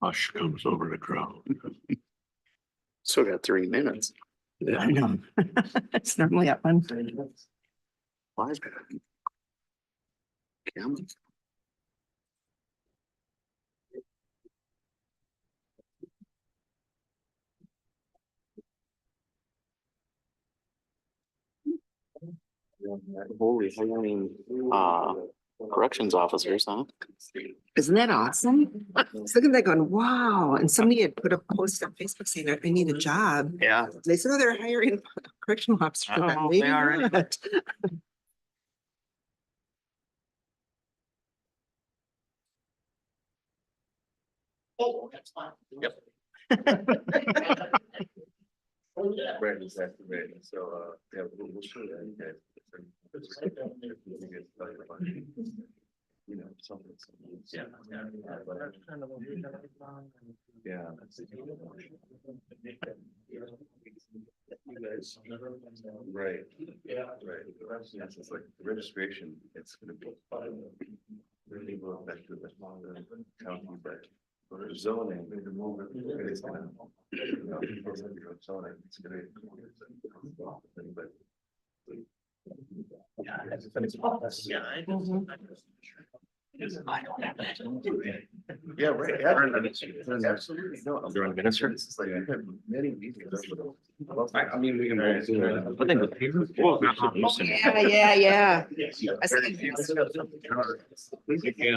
hush comes over the crowd. Still got 3 minutes. Yeah. I know. It's normally at one. Flies back. Kim? Holy, corrections officers, huh? Isn't that awesome? I was looking at that going, wow. And somebody had put a post on Facebook saying, I need a job. Yeah. They said, oh, they're hiring correctional officers. I thought, Oh, maybe they are. not. Oh, that's fine. Yep. Right, exactly, right, so, yeah, we'll show you that. You know, something. Yeah. Yeah. That's it. You guys. Right. Yeah. Right. It's just like the registration, it's gonna be. Really go back to the county, but. For the zoning, it's gonna. Zoning, it's gonna. But. Yeah, I don't have that. Yeah, right. Absolutely. No, I'm During minister? This is like, I have many meetings. I mean, we can both do it. I think the papers. Yeah. I said, You can't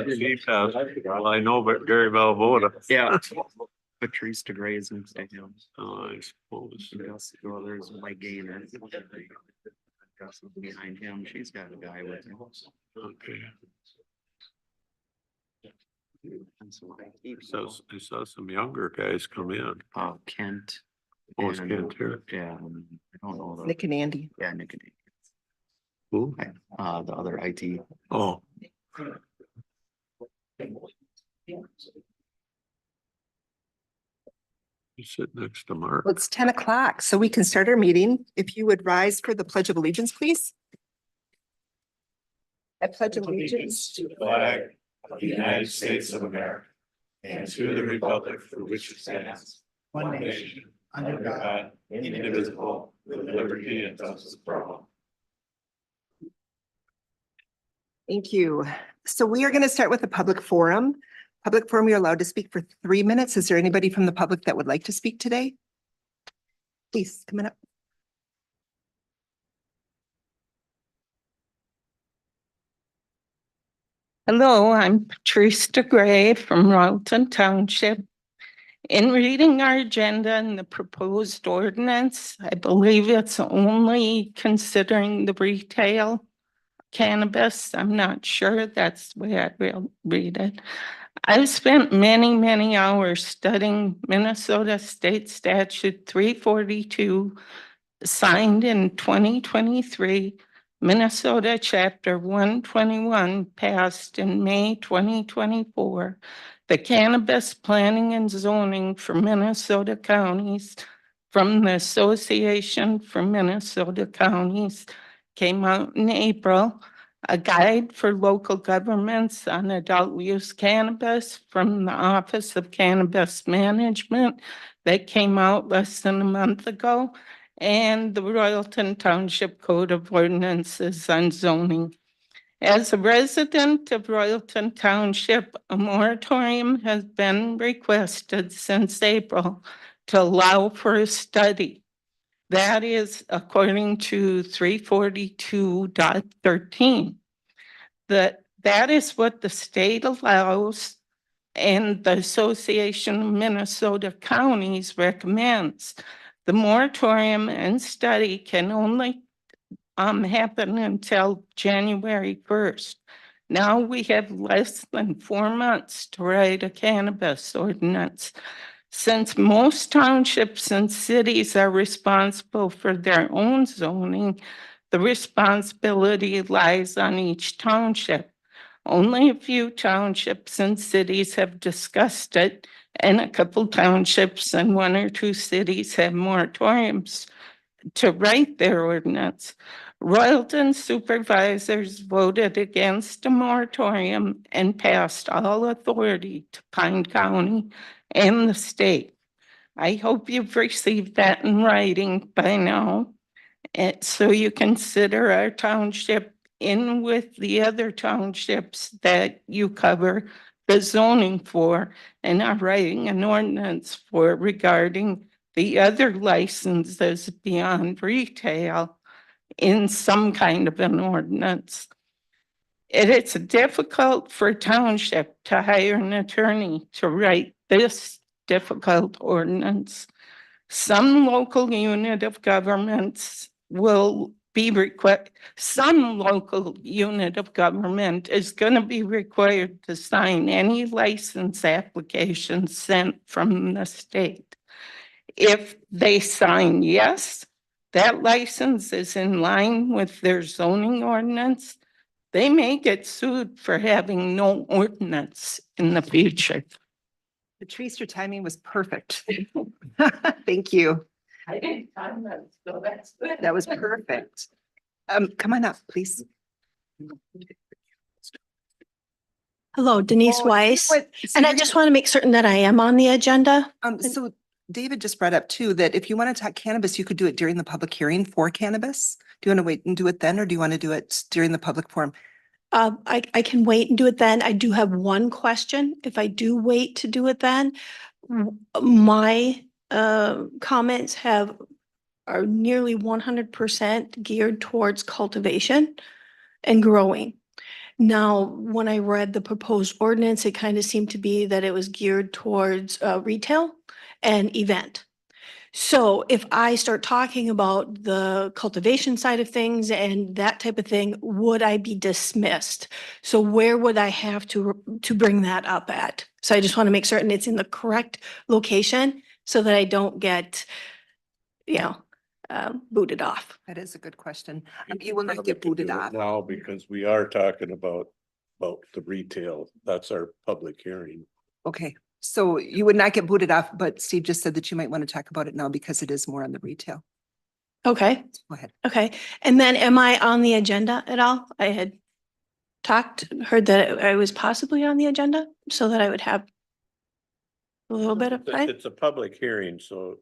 see past, well, I know, but Gary Valvoda. Yeah. Patrice DeGray's in state. I suppose. Well, there's Mike Gainer. Behind him, she's got a guy with him. Okay. And so I keep. I saw some younger guys come in. Kent. Oh, it's and- Kent here. Yeah, I don't know. Nick and Andy. Yeah, Nick and Who? the other IT. Oh, you sit next to Mark. Well, it's 10 o'clock, so we can start our meeting. If you would rise for the Pledge of Allegiance, please. I pledge allegiance to the flag of the United States of America and to the republic for which it stands, one nation, under God, indivisible, with liberty and justice for all. Thank you. So we are going to start with the public forum. Public forum, you're allowed to speak for 3 minutes. Is there anybody from the public that would like to speak today? Please come on up. Hello, I'm Patrice DeGray from Royalton Township. In reading our agenda and the proposed ordinance, I believe it's only considering the retail cannabis. I'm not sure. That's the way I will read it. I've spent many hours studying Minnesota State Statute 342, signed in 2023, Minnesota Chapter 121, passed in May 2024, the Cannabis Planning and Zoning for Minnesota Counties from the Association for Minnesota Counties, came out in April. A guide for local governments on adult use cannabis from the Office of Cannabis Management that came out less than a month ago, and the Royalton Township Code of Ordinances on zoning. As a resident of Royalton Township, a moratorium has been requested since April to allow for a study. That is according to 342.13. That is what the state allows and the Association of Minnesota Counties recommends. The moratorium and study can only happen until January 1st. Now we have less than 4 months to write a cannabis ordinance. Since most townships and cities are responsible for their own zoning, the responsibility lies on each township. Only a few townships and cities have discussed it, and a couple townships and 1 or 2 cities have moratoriums to write their ordinance. Royalton supervisors voted against a moratorium and passed all authority to Pine County and the state. I hope you've received that in writing by now. And so you consider our township in with the other townships that you cover the zoning for and are writing an ordinance for regarding the other licenses beyond retail in some kind of an ordinance. It is difficult for a township to hire an attorney to write this difficult ordinance. Some local unit of governments will be required, some local unit of government is going to be required to sign any license application sent from the state. If they sign yes, that license is in line with their zoning ordinance, they may get sued for having no ordinance in the future. Patrice, your timing was perfect. Thank you. I didn't time that, so that's good. That was perfect. Come on up, please. Hello, Denise Weiss, and I just want to make certain that I am on the agenda. So David just brought up too, that if you want to talk cannabis, you could do it during the public hearing for cannabis. Do you want to wait and do it then, or do you want to do it during the public forum? I can wait and do it then. I do have one question. If I do wait to do it then, my comments are nearly 100% geared towards cultivation and growing. Now, when I read the proposed ordinance, it kind of seemed to be that it was geared towards retail and event. So if I start talking about the cultivation side of things and that type of thing, would I be dismissed? So where would I have to bring that up at? So I just want to make certain it's in the correct location so that I don't get, booted off. That is a good question. You will not get booted off. Now, because we are talking about the retail, that's our public hearing. Okay, so you would not get booted off, but Steve just said that you might want to talk about it now because it is more on the retail. Okay, Go ahead. okay. And then am I on the agenda at all? I had heard that I was possibly on the agenda so that I would have a little bit of time. It's a public hearing, so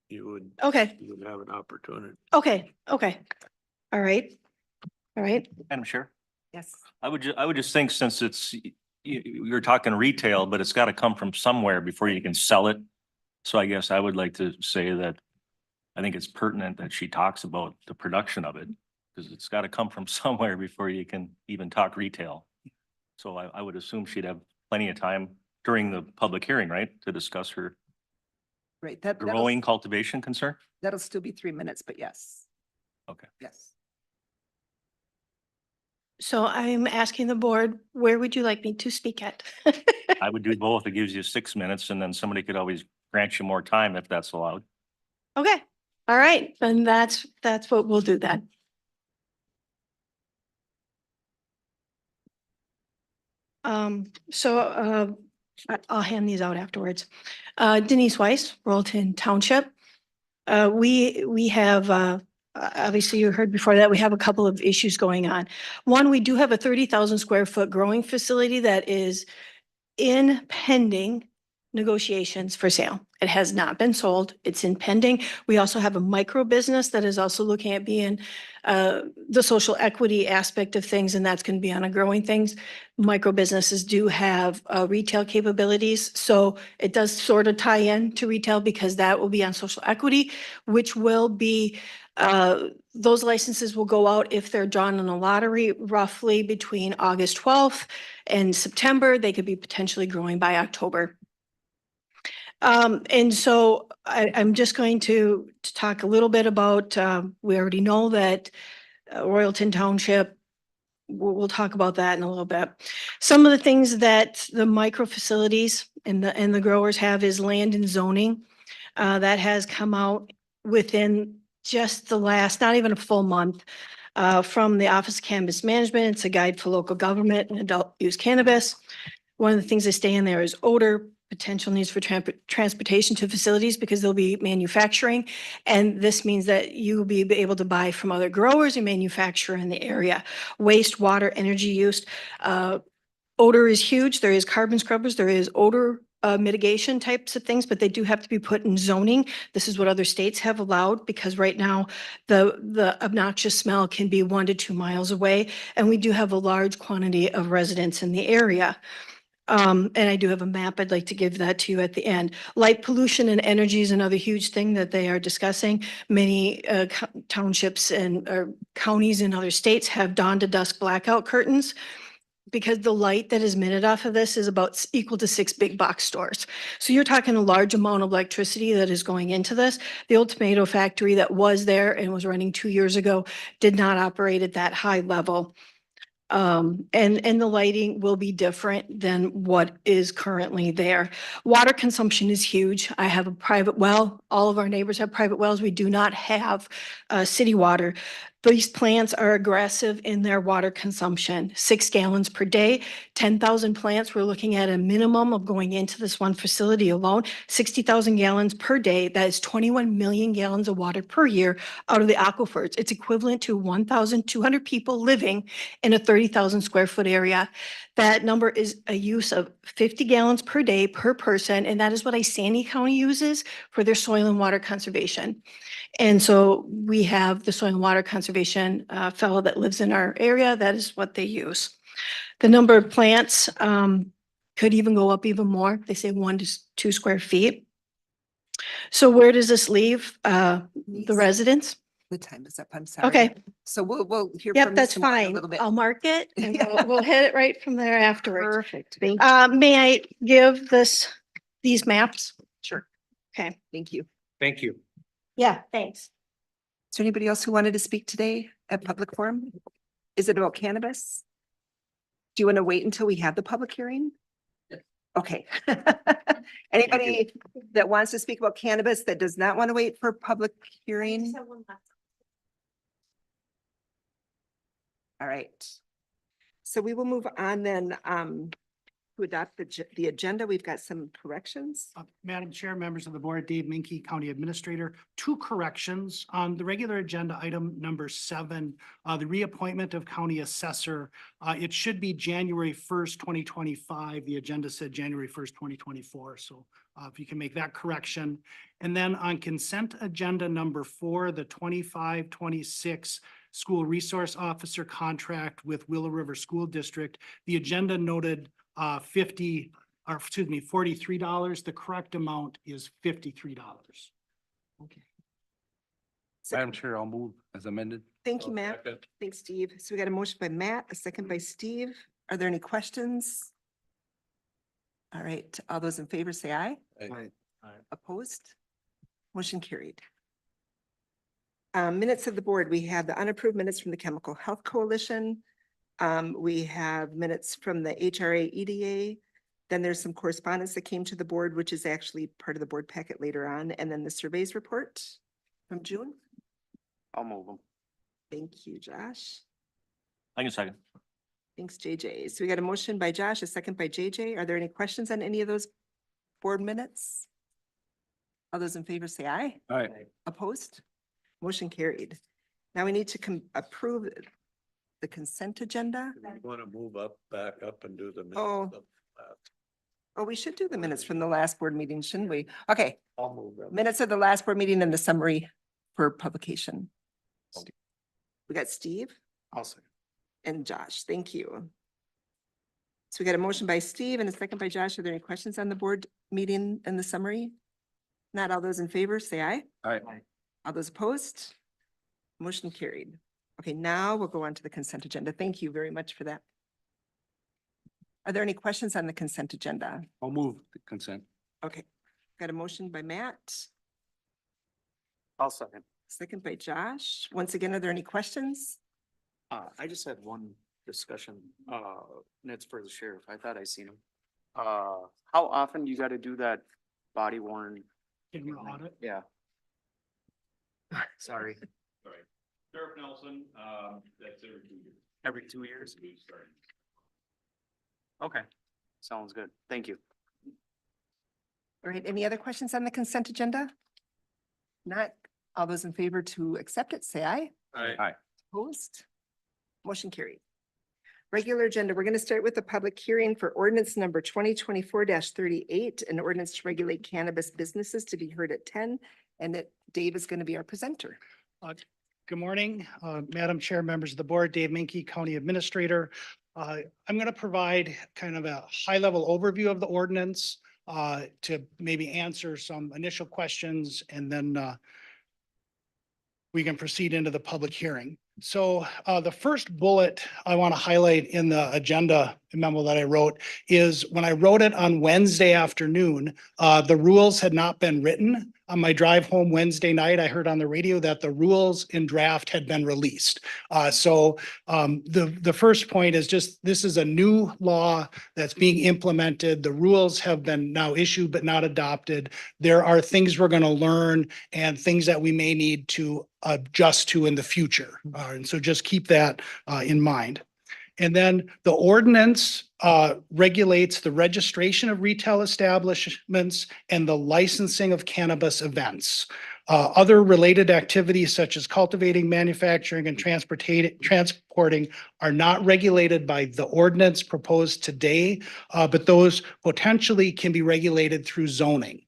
you would Okay, have an opportunity. okay. All right. Madam Chair, Yes. I would just think since you're talking retail, but it's got to come from somewhere before you can sell it. So I guess I would like to say that I think it's pertinent that she talks about the production of it because it's got to come from somewhere before you can even talk retail. So I would assume she'd have plenty of time during the public hearing, right, to discuss her Right, growing cultivation concern? that'll still be 3 minutes, but yes. Okay. Yes. So I'm asking the board, where would you like me to speak at? I would do both. It gives you 6 minutes and then somebody could always grant you more time if that's allowed. Okay, all right, then that's what we'll do then. I'll hand these out afterwards. Denise Weiss, Royalton Township. We have, obviously you heard before that, we have a couple of issues going on. One, we do have a 30,000 square foot growing facility that is in pending negotiations for sale. It has not been sold. It's in pending. We also have a micro business that is also looking at being the social equity aspect of things, and that's going to be on a growing things. Micro businesses do have retail capabilities, so it does sort of tie in to retail because that will be on social equity, which will be those licenses will go out if they're drawn in a lottery roughly between August 12th and September. They could be potentially growing by October. And so I'm just going to talk a little bit about, we already know that Royalton Township, we'll talk about that in a little bit. Some of the things that the micro facilities and the growers have is land and zoning. That has come out within just the last, not even a full month, from the Office of Cannabis Management. It's a guide for local government and adult use cannabis. One of the things that stay in there is odor, potential needs for transportation to facilities because they'll be manufacturing. And this means that you will be able to buy from other growers and manufacturer in the area. Waste, water, energy use. Odor is huge. There is carbon scrubbers. There is odor mitigation types of things, but they do have to be put in zoning. This is what other states have allowed because right now the obnoxious smell can be 1 to 2 miles away. And we do have a large quantity of residents in the area. And I do have a map. I'd like to give that to you at the end. Light pollution and energy is another huge thing that they are discussing. Many townships and counties in other states have dawn to dusk blackout curtains because the light that is emitted off of this is about equal to 6 big box stores. So you're talking a large amount of electricity that is going into this. The old tomato factory that was there and was running 2 years ago did not operate at that high level. And the lighting will be different than what is currently there. Water consumption is huge. I have a private well. All of our neighbors have private wells. We do not have city water. These plants are aggressive in their water consumption, 6 gallons per day, 10,000 plants. We're looking at a minimum of going into this one facility alone, 60,000 gallons per day. That is 21 million gallons of water per year out of the aquifers. It's equivalent to 1,200 people living in a 30,000 square foot area. That number is a use of 50 gallons per day per person, and that is what Isani County uses for their soil and water conservation. And so we have the soil and water conservation fellow that lives in our area. That is what they use. The number of plants could even go up even more. They say 1 to 2 square feet. So where does this leave the residents? The time is up. I'm sorry. Okay. So we'll hear. Yep, from that's Ms. Moore in a fine. little bit. I'll mark it and Yeah. we'll hit it right from there afterwards. Perfect. Thank May I give these maps? Sure. Okay. Thank you. Thank you. Yeah, thanks. Is there anybody else who wanted to speak today at public forum? Is it about cannabis? Do you want to wait until we have the public hearing? Okay. Anybody that wants to speak about cannabis that does not want to wait for public hearing? All right. So we will move on then to adopt the agenda. We've got some corrections. Madam Chair, members of the board, Dave Minke, County Administrator, 2 corrections on the regular agenda item number 7, the reappointment of County Assessor. It should be January 1st, 2025. The agenda said January 1st, 2024. So if you can make that correction. And then on consent agenda number 4, the 25-26 School Resource Officer contract with Willow River School District, the agenda noted $43. The correct amount is $53. Okay. Madam Chair, I'll move as amended. Thank you, Matt. Thanks, Steve. So we got a motion by Matt, a second by Steve. Are there any questions? All right, all those in favor say aye. Aye. Opposed? Motion carried. Minutes of the board, we have the unapproved minutes from the Chemical Health Coalition. We have minutes from the HRA EDA. Then there's some correspondence that came to the board, which is actually part of the board packet later on, and then the surveys report from June. I'll move them. Thank you, Josh. I can second. Thanks, JJ. So we got a motion by Josh, a second by JJ. Are there any questions on any of those board minutes? All those in favor say aye. Aye. Opposed? Motion carried. Now we need to approve the consent agenda. Want to move back up and do the. Oh. minutes of that. Oh, we should do the minutes from the last board meeting, shouldn't we? Okay, I'll move them. minutes of the last board meeting and the summary for publication. We got Steve I'll second. and Josh. Thank you. So we got a motion by Steve and a second by Josh. Are there any questions on the board meeting and the summary? Not all those in favor, say aye. Aye. All those opposed? Motion carried. Okay, now we'll go on to the consent agenda. Thank you very much for that. Are there any questions on the consent agenda? I'll move the consent. Okay, got a motion by Matt, I'll second. second by Josh. Once again, are there any questions? I just had one discussion, and it's for the sheriff. I thought I seen him. How often you gotta do that body worn? Can you audit? Yeah. Sorry, Sheriff Nelson, that's every 2 years. every 2 years? Okay, sounds good. Thank you. All right, any other questions on the consent agenda? Not, all those in favor to accept it, say aye. Aye. Opposed? Motion carried. Regular agenda, we're going to start with the public hearing for ordinance number 2024-38, an ordinance to regulate cannabis businesses to be heard at 10, and that Dave is going to be our presenter. Good morning, Madam Chair, members of the board, Dave Minky, County Administrator. I'm going to provide kind of a high-level overview of the ordinance to maybe answer some initial questions, and then we can proceed into the public hearing. So the first bullet I want to highlight in the agenda memo that I wrote is when I wrote it on Wednesday afternoon, the rules had not been written. On my drive home Wednesday night, I heard on the radio that the rules in draft had been released. The first point is just, this is a new law that's being implemented. The rules have been now issued but not adopted. There are things we're going to learn and things that we may need to adjust to in the future. And so just keep that in mind. And then the ordinance regulates the registration of retail establishments and the licensing of cannabis events. Other related activities such as cultivating, manufacturing, and transporting are not regulated by the ordinance proposed today, but those potentially can be regulated through zoning.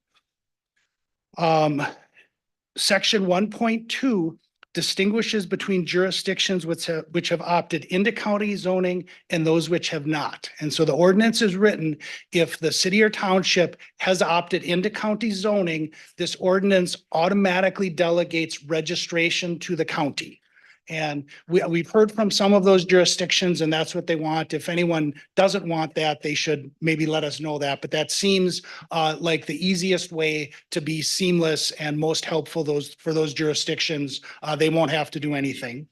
Section 1.2 distinguishes between jurisdictions which have opted into county zoning and those which have not. And so the ordinance is written, if the city or township has opted into county zoning, this ordinance automatically delegates registration to the county. And we've heard from some of those jurisdictions, and that's what they want. If anyone doesn't want that, they should maybe let us know that. But that seems like the easiest way to be seamless and most helpful for those jurisdictions. They won't have to do anything.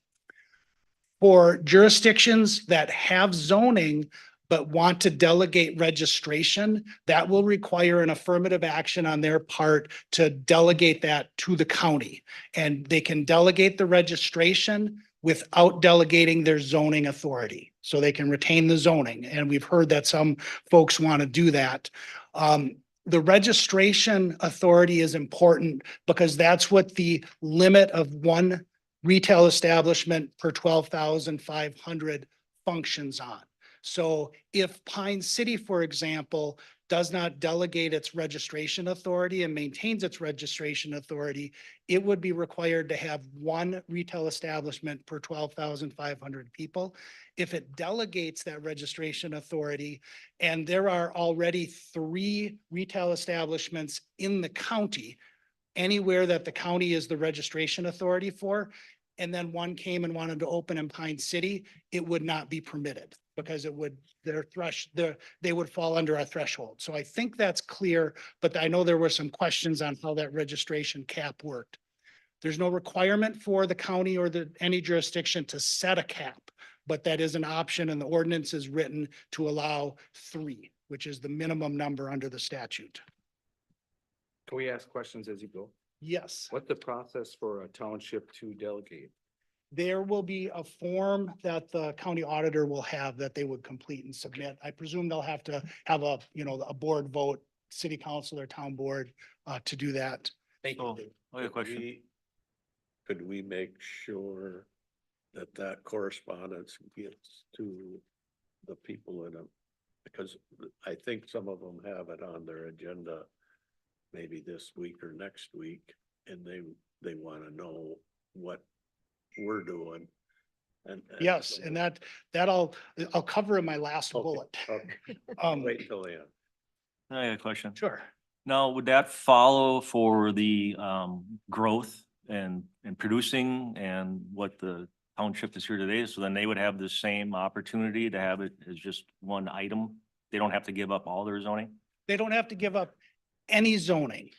For jurisdictions that have zoning but want to delegate registration, that will require an affirmative action on their part to delegate that to the county. And they can delegate the registration without delegating their zoning authority. So they can retain the zoning. And we've heard that some folks want to do that. The registration authority is important because that's what the limit of one retail establishment per 12,500 functions on. So if Pine City, for example, does not delegate its registration authority and maintains its registration authority, it would be required to have one retail establishment per 12,500 people. If it delegates that registration authority, and there are already 3 retail establishments in the county, anywhere that the county is the registration authority for, and then one came and wanted to open in Pine City, it would not be permitted because it would, they would fall under our threshold. So I think that's clear, but I know there were some questions on how that registration cap worked. There's no requirement for the county or any jurisdiction to set a cap, but that is an option, and the ordinance is written to allow 3, which is the minimum number under the statute. Can we ask questions as you go? Yes. What's the process for a township to delegate? There will be a form that the county auditor will have that they would complete and submit. I presume they'll have to have a board vote, city council or town board to do that. Thank Oh, you. I have a question. Could we make sure that that correspondence gets to the people in them? Because I think some of them have it on their agenda maybe this week or next week, and they want to know what we're doing. And Yes, and that I'll cover in my last Okay, bullet. okay. Wait till the end. I got a question. Sure. Now, would that follow for the growth and producing and what the township is here today? So then they would have the same opportunity to have it as just one item? They don't have to give up all their zoning? They don't have to give up any zoning.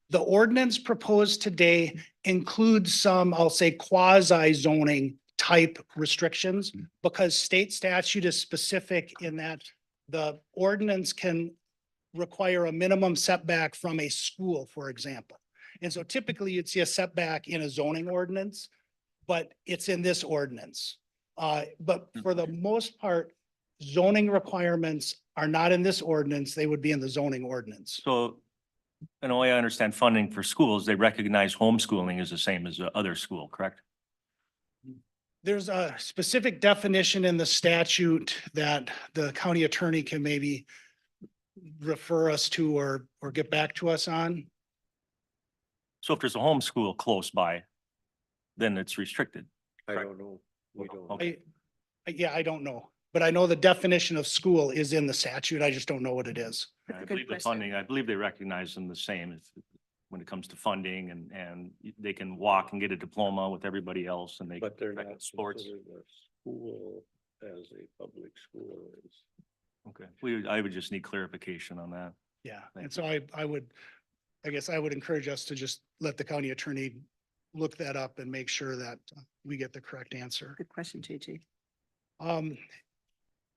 The ordinance proposed today includes some, I'll say, quasi zoning type restrictions because state statute is specific in that the ordinance can require a minimum setback from a school, for example. And so typically you'd see a setback in a zoning ordinance, but it's in this ordinance. But for the most part, zoning requirements are not in this ordinance. They would be in the zoning ordinance. So, and the way I understand funding for schools, they recognize homeschooling is the same as the other school, correct? There's a specific definition in the statute that the county attorney can maybe refer us to or get back to us on. So if there's a homeschool close by, then it's restricted. I Correct. don't know. We don't. Okay. Yeah, I don't know, but I know the definition of school is in the statute. I just don't know what it is. That's a I good believe the question. funding, I believe they recognize them the same when it comes to funding and they can walk and get a diploma with everybody else and they. But they're like not Sports. considered a school as a public school is. Okay, I would just need clarification on that. Yeah, Thank and so I guess I would encourage us to just let the county attorney look that up and make sure that we get the correct answer. Good question, JJ.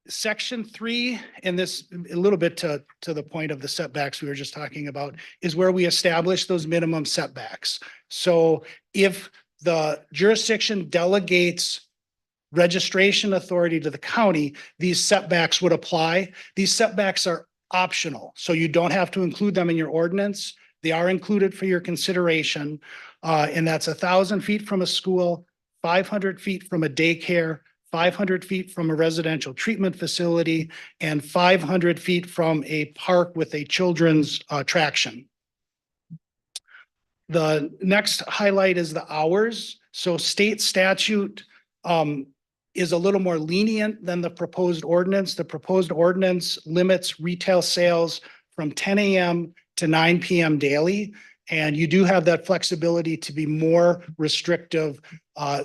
Section 3, and this a little bit to the point of the setbacks we were just talking about, is where we establish those minimum setbacks. So if the jurisdiction delegates registration authority to the county, these setbacks would apply. These setbacks are optional, so you don't have to include them in your ordinance. They are included for your consideration. And that's 1,000 feet from a school, 500 feet from a daycare, 500 feet from a residential treatment facility, and 500 feet from a park with a children's attraction. The next highlight is the hours. So state statute is a little more lenient than the proposed ordinance. The proposed ordinance limits retail sales from 10 a.m. to 9 p.m. daily. And you do have that flexibility to be more restrictive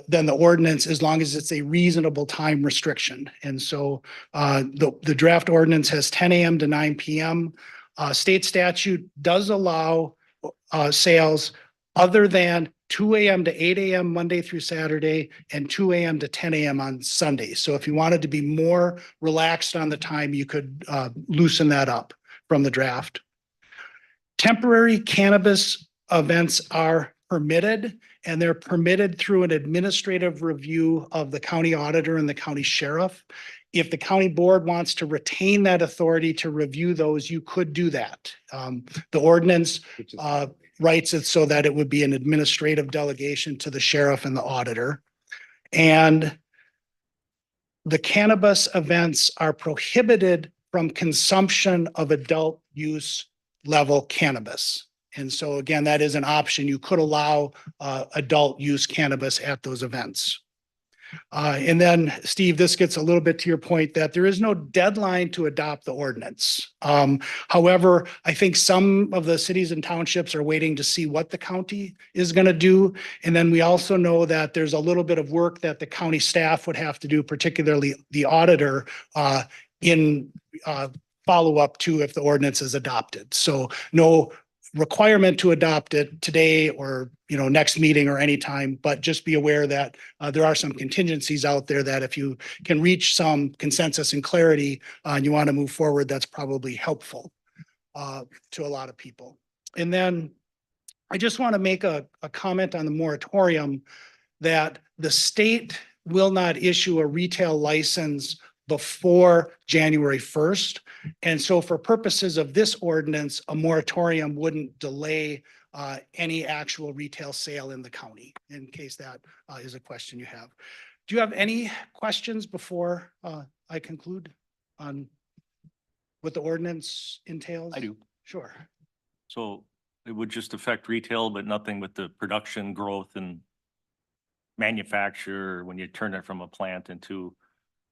than the ordinance as long as it's a reasonable time restriction. And so the draft ordinance has 10 a.m. to 9 p.m. State statute does allow sales other than 2 a.m. to 8 a.m. Monday through Saturday and 2 a.m. to 10 a.m. on Sunday. So if you wanted to be more relaxed on the time, you could loosen that up from the draft. Temporary cannabis events are permitted, and they're permitted through an administrative review of the county auditor and the county sheriff. If the county board wants to retain that authority to review those, you could do that. The ordinance writes it so that it would be an administrative delegation to the sheriff and the auditor. And the cannabis events are prohibited from consumption of adult use level cannabis. And so again, that is an option. You could allow adult use cannabis at those events. And then, Steve, this gets a little bit to your point that there is no deadline to adopt the ordinance. However, I think some of the cities and townships are waiting to see what the county is going to do. And then we also know that there's a little bit of work that the county staff would have to do, particularly the auditor, in follow-up to if the ordinance is adopted. So no requirement to adopt it today or, next meeting or anytime, but just be aware that there are some contingencies out there that if you can reach some consensus and clarity and you want to move forward, that's probably helpful to a lot of people. And then I just want to make a comment on the moratorium that the state will not issue a retail license before January 1st. And so for purposes of this ordinance, a moratorium wouldn't delay any actual retail sale in the county, in case that is a question you have. Do you have any questions before I conclude on what the ordinance entails? I do. Sure. So it would just affect retail, but nothing with the production growth and manufacture when you turn it from a plant into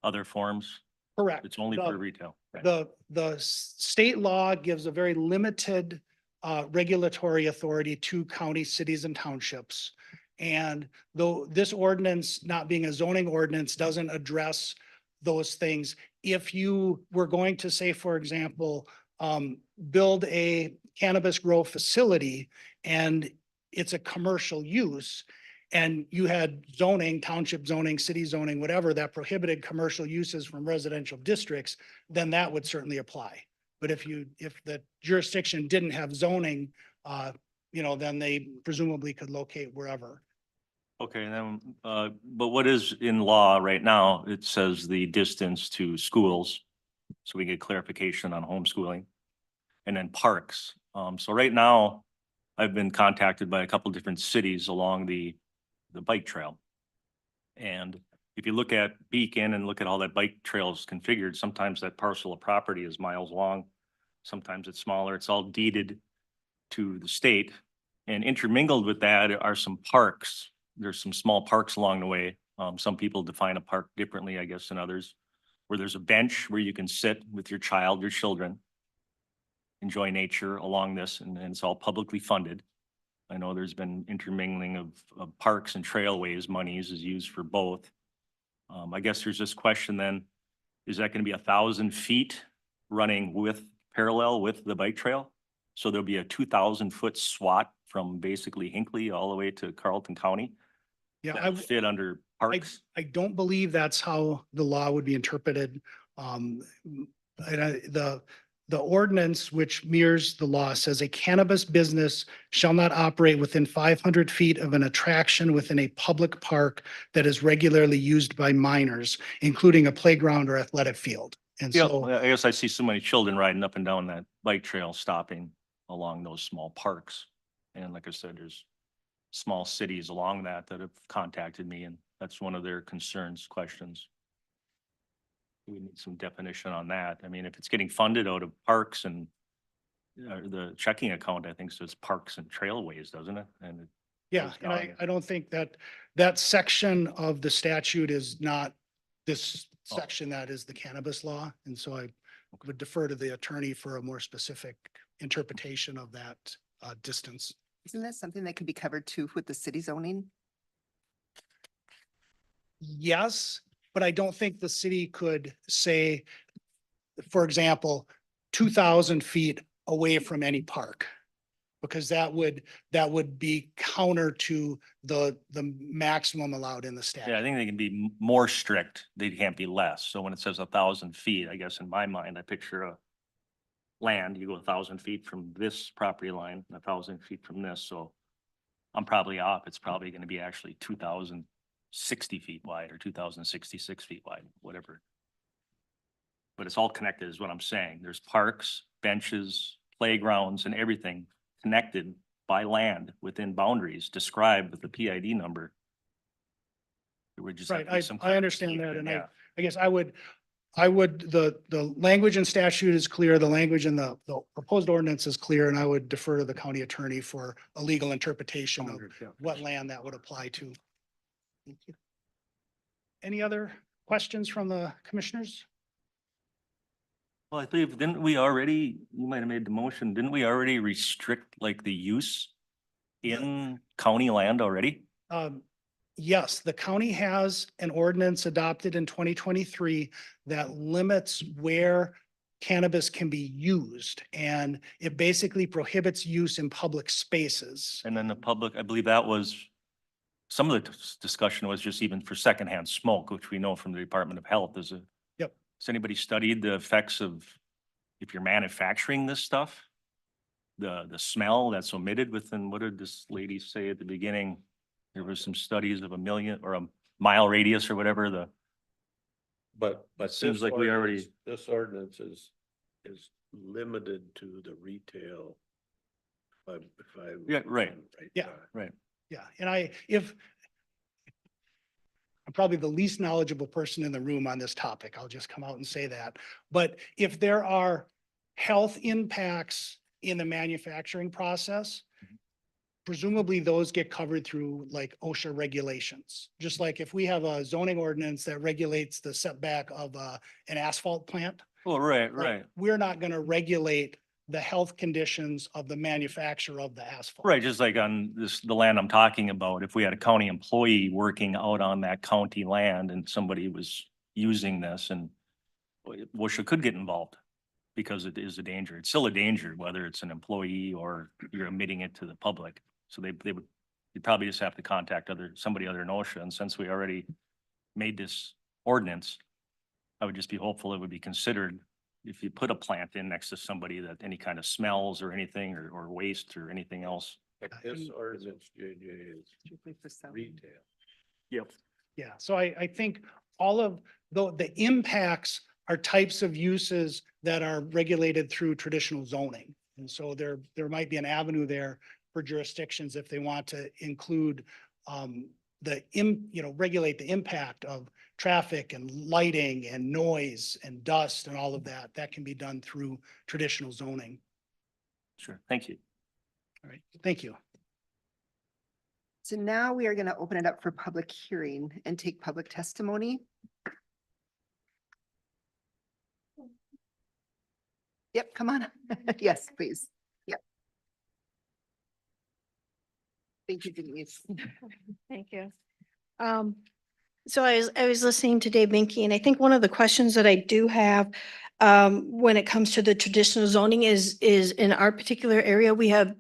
other forms. Correct. It's only for retail. Right. The state law gives a very limited regulatory authority to counties, cities, and townships. And though this ordinance, not being a zoning ordinance, doesn't address those things, if you were going to say, for example, build a cannabis grow facility and it's a commercial use, and you had zoning, township zoning, city zoning, whatever, that prohibited commercial uses from residential districts, then that would certainly apply. But if the jurisdiction didn't have zoning, then they presumably could locate wherever. Okay, and then, but what is in law right now? It says the distance to schools. So we get clarification on homeschooling and then parks. So right now I've been contacted by a couple different cities along the bike trail. And if you look at Beacon and look at how that bike trail is configured, sometimes that parcel of property is miles long. Sometimes it's smaller. It's all deeded to the state. And intermingled with that are some parks. There's some small parks along the way. Some people define a park differently, I guess, than others, where there's a bench where you can sit with your child, your children, enjoy nature along this, and it's all publicly funded. I know there's been intermingling of parks and trailways monies is used for both. I guess there's this question then, is that gonna be 1,000 feet running with, parallel with the bike trail? So there'll be a 2,000-foot SWAT from basically Hinckley all the way to Carlton County? Yeah, That'll fit under parks? I don't believe that's how the law would be interpreted. And the ordinance which mirrors the law says a cannabis business shall not operate within 500 feet of an attraction within a public park that is regularly used by minors, including a playground or athletic field. And Yeah, so, I guess I see so many children riding up and down that bike trail, stopping along those small parks. And like I said, there's small cities along that have contacted me, and that's one of their concerns, questions. We need some definition on that. I mean, if it's getting funded out of parks and the checking account, I think says parks and trailways, doesn't it? And yeah, goes and down. I don't think that that section of the statute is not this Oh. section that is the cannabis law. And so I would defer to the attorney for a more specific interpretation of that distance. Isn't that something that could be covered too with the city zoning? Yes, but I don't think the city could say, for example, 2,000 feet away from any park. Because that would be counter to the maximum allowed in the Yeah, I statute. think they can be more strict. They can't be less. So when it says 1,000 feet, I guess in my mind, I picture a land, you go 1,000 feet from this property line, 1,000 feet from this, so I'm probably off. It's probably gonna be actually 2,060 feet wide or 2,066 feet wide, whatever. But it's all connected is what I'm saying. There's parks, benches, playgrounds and everything connected by land within boundaries described with the PID number. There would just have Right, to be some I understand that, and clarification, I guess I would, the language in statute is clear, the language in the proposed ordinance is clear, and I would defer to the county attorney for a legal interpretation of what land that would apply to. Thank you. Any other questions from the commissioners? Well, I believe, didn't we already, you might have made the motion, didn't we already restrict like the use in county land already? Yes, the county has an ordinance adopted in 2023 that limits where cannabis can be used. And it basically prohibits use in public spaces. And then the public, I believe that was, some of the discussion was just even for secondhand smoke, which we know from the Department of Health is a. Yep. Has anybody studied the effects of, if you're manufacturing this stuff? The smell that's omitted within, what did this lady say at the beginning? There was some studies of 1 million or a mile radius or whatever, But Seems this like we already- ordinance- This ordinance is limited to the retail. If I. Yeah, right. Yeah. right? Yeah, and I'm probably the least knowledgeable person in the room on this topic. I'll just come out and say that. But if there are health impacts in the manufacturing process, presumably those get covered through like OSHA regulations. Just like if we have a zoning ordinance that regulates the setback of an asphalt plant. Well, right, like, right. We're not going to regulate the health conditions of the manufacturer of the asphalt. Right, just like on this, the land I'm talking about, if we had a county employee working out on that county land and somebody was using this and WSHA could get involved because it is a danger. It's still a danger, whether it's an employee or you're emitting it to the public. So they would, you'd probably just have to contact somebody other than OSHA. And since we already made this ordinance, I would just be hopeful it would be considered if you put a plant in next to somebody that any kind of smells or anything or waste or anything else. But this ordinance, JJ, is Strictly for sale. retail. Yep. Yeah, so I think all of the impacts are types of uses that are regulated through traditional zoning. And so there might be an avenue there for jurisdictions if they want to include regulate the impact of traffic and lighting and noise and dust and all of that, that can be done through traditional zoning. Sure, thank you. All right, thank you. So now we are going to open it up for public hearing and take public testimony. Yep, come on. Yes, please. Yep. Thank you, Denise. Thank you. So I was listening to Dave Minke, and I think one of the questions that I do have when it comes to the traditional zoning is in our particular area, we have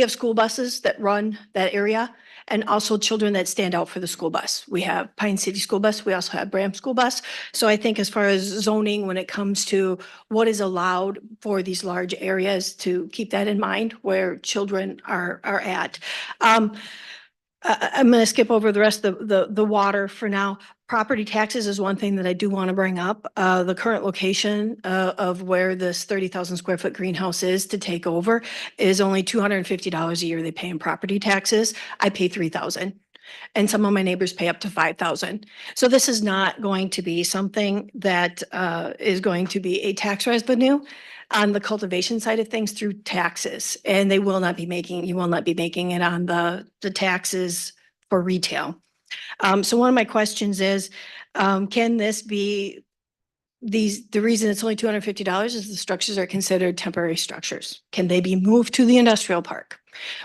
school buses that run that area, and also children that stand out for the school bus. We have Pine City School Bus. We also have Bram School Bus. So I think as far as zoning, when it comes to what is allowed for these large areas, to keep that in mind where children are at. I'm going to skip over the rest of the water for now. Property taxes is one thing that I do want to bring up. The current location of where this 30,000 square foot greenhouse is to take over is only $250 a year they pay in property taxes. I pay $3,000. And some of my neighbors pay up to $5,000. So this is not going to be something that is going to be a tax revenue on the cultivation side of things through taxes. And you will not be making it on the taxes for retail. So one of my questions is, can this be the reason it's only $250 is the structures are considered temporary structures. Can they be moved to the industrial park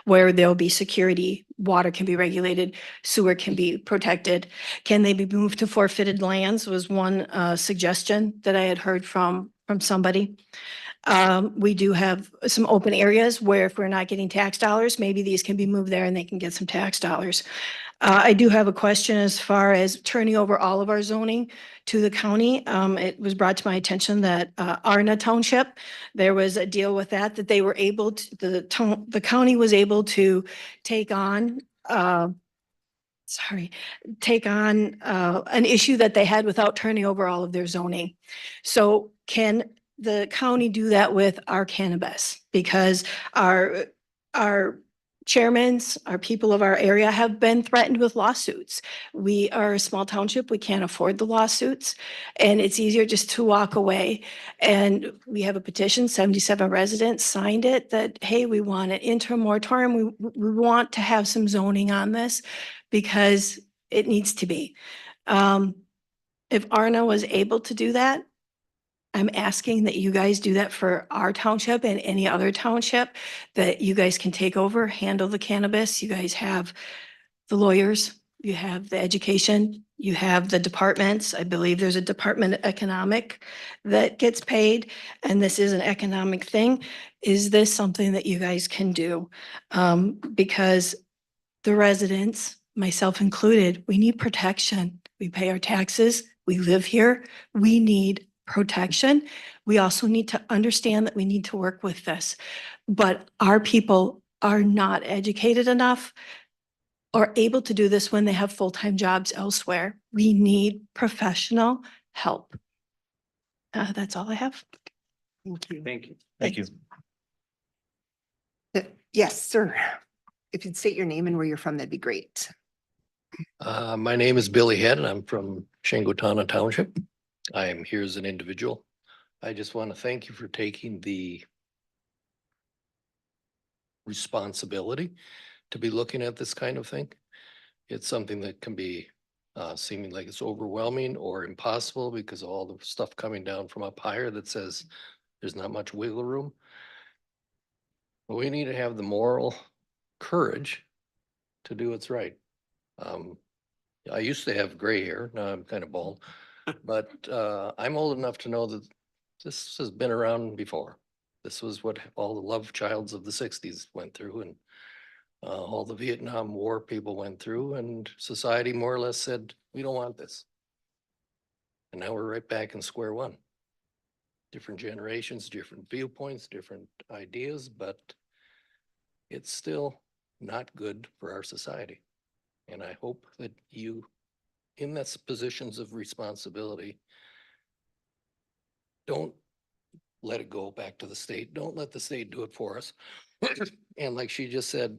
where there'll be security, water can be regulated, sewer can be protected? Can they be moved to forfeited lands was one suggestion that I had heard from somebody. We do have some open areas where if we're not getting tax dollars, maybe these can be moved there and they can get some tax dollars. I do have a question as far as turning over all of our zoning to the county. It was brought to my attention that Arna Township, there was a deal with that they were able to, the county was able to take on an issue that they had without turning over all of their zoning. So can the county do that with our cannabis? Because our chairmans, our people of our area have been threatened with lawsuits. We are a small township. We can't afford the lawsuits, and it's easier just to walk away. And we have a petition, 77 residents signed it, that, hey, we want an interim moratorium. We want to have some zoning on this because it needs to be. If Arna was able to do that, I'm asking that you guys do that for our township and any other township, that you guys can take over, handle the cannabis. You guys have the lawyers, you have the education, you have the departments. I believe there's a Department of Economic that gets paid, and this is an economic thing. Is this something that you guys can do? Because the residents, myself included, we need protection. We pay our taxes. We live here. We need protection. We also need to understand that we need to work with this, but our people are not educated enough or able to do this when they have full-time jobs elsewhere. We need professional help. That's all I have. Thank you. Thank you. Thank you. Yes, sir. If you'd state your name and where you're from, that'd be great. My name is Billy Head and I'm from Shingotana Township. I am here as an individual. I just want to thank you for taking the responsibility to be looking at this kind of thing. It's something that can be seeming like it's overwhelming or impossible because of all the stuff coming down from up higher that says there's not much wiggle room. But we need to have the moral courage to do what's right. I used to have gray hair, now I'm kind of bald, but I'm old enough to know that this has been around before. This was what all the love childs of the 60s went through, and all the Vietnam War people went through, and society more or less said, we don't want this. And now we're right back in square one. Different generations, different viewpoints, different ideas, but it's still not good for our society. And I hope that you, in those positions of responsibility, don't let it go back to the state. Don't let the state do it for us. And like she just said,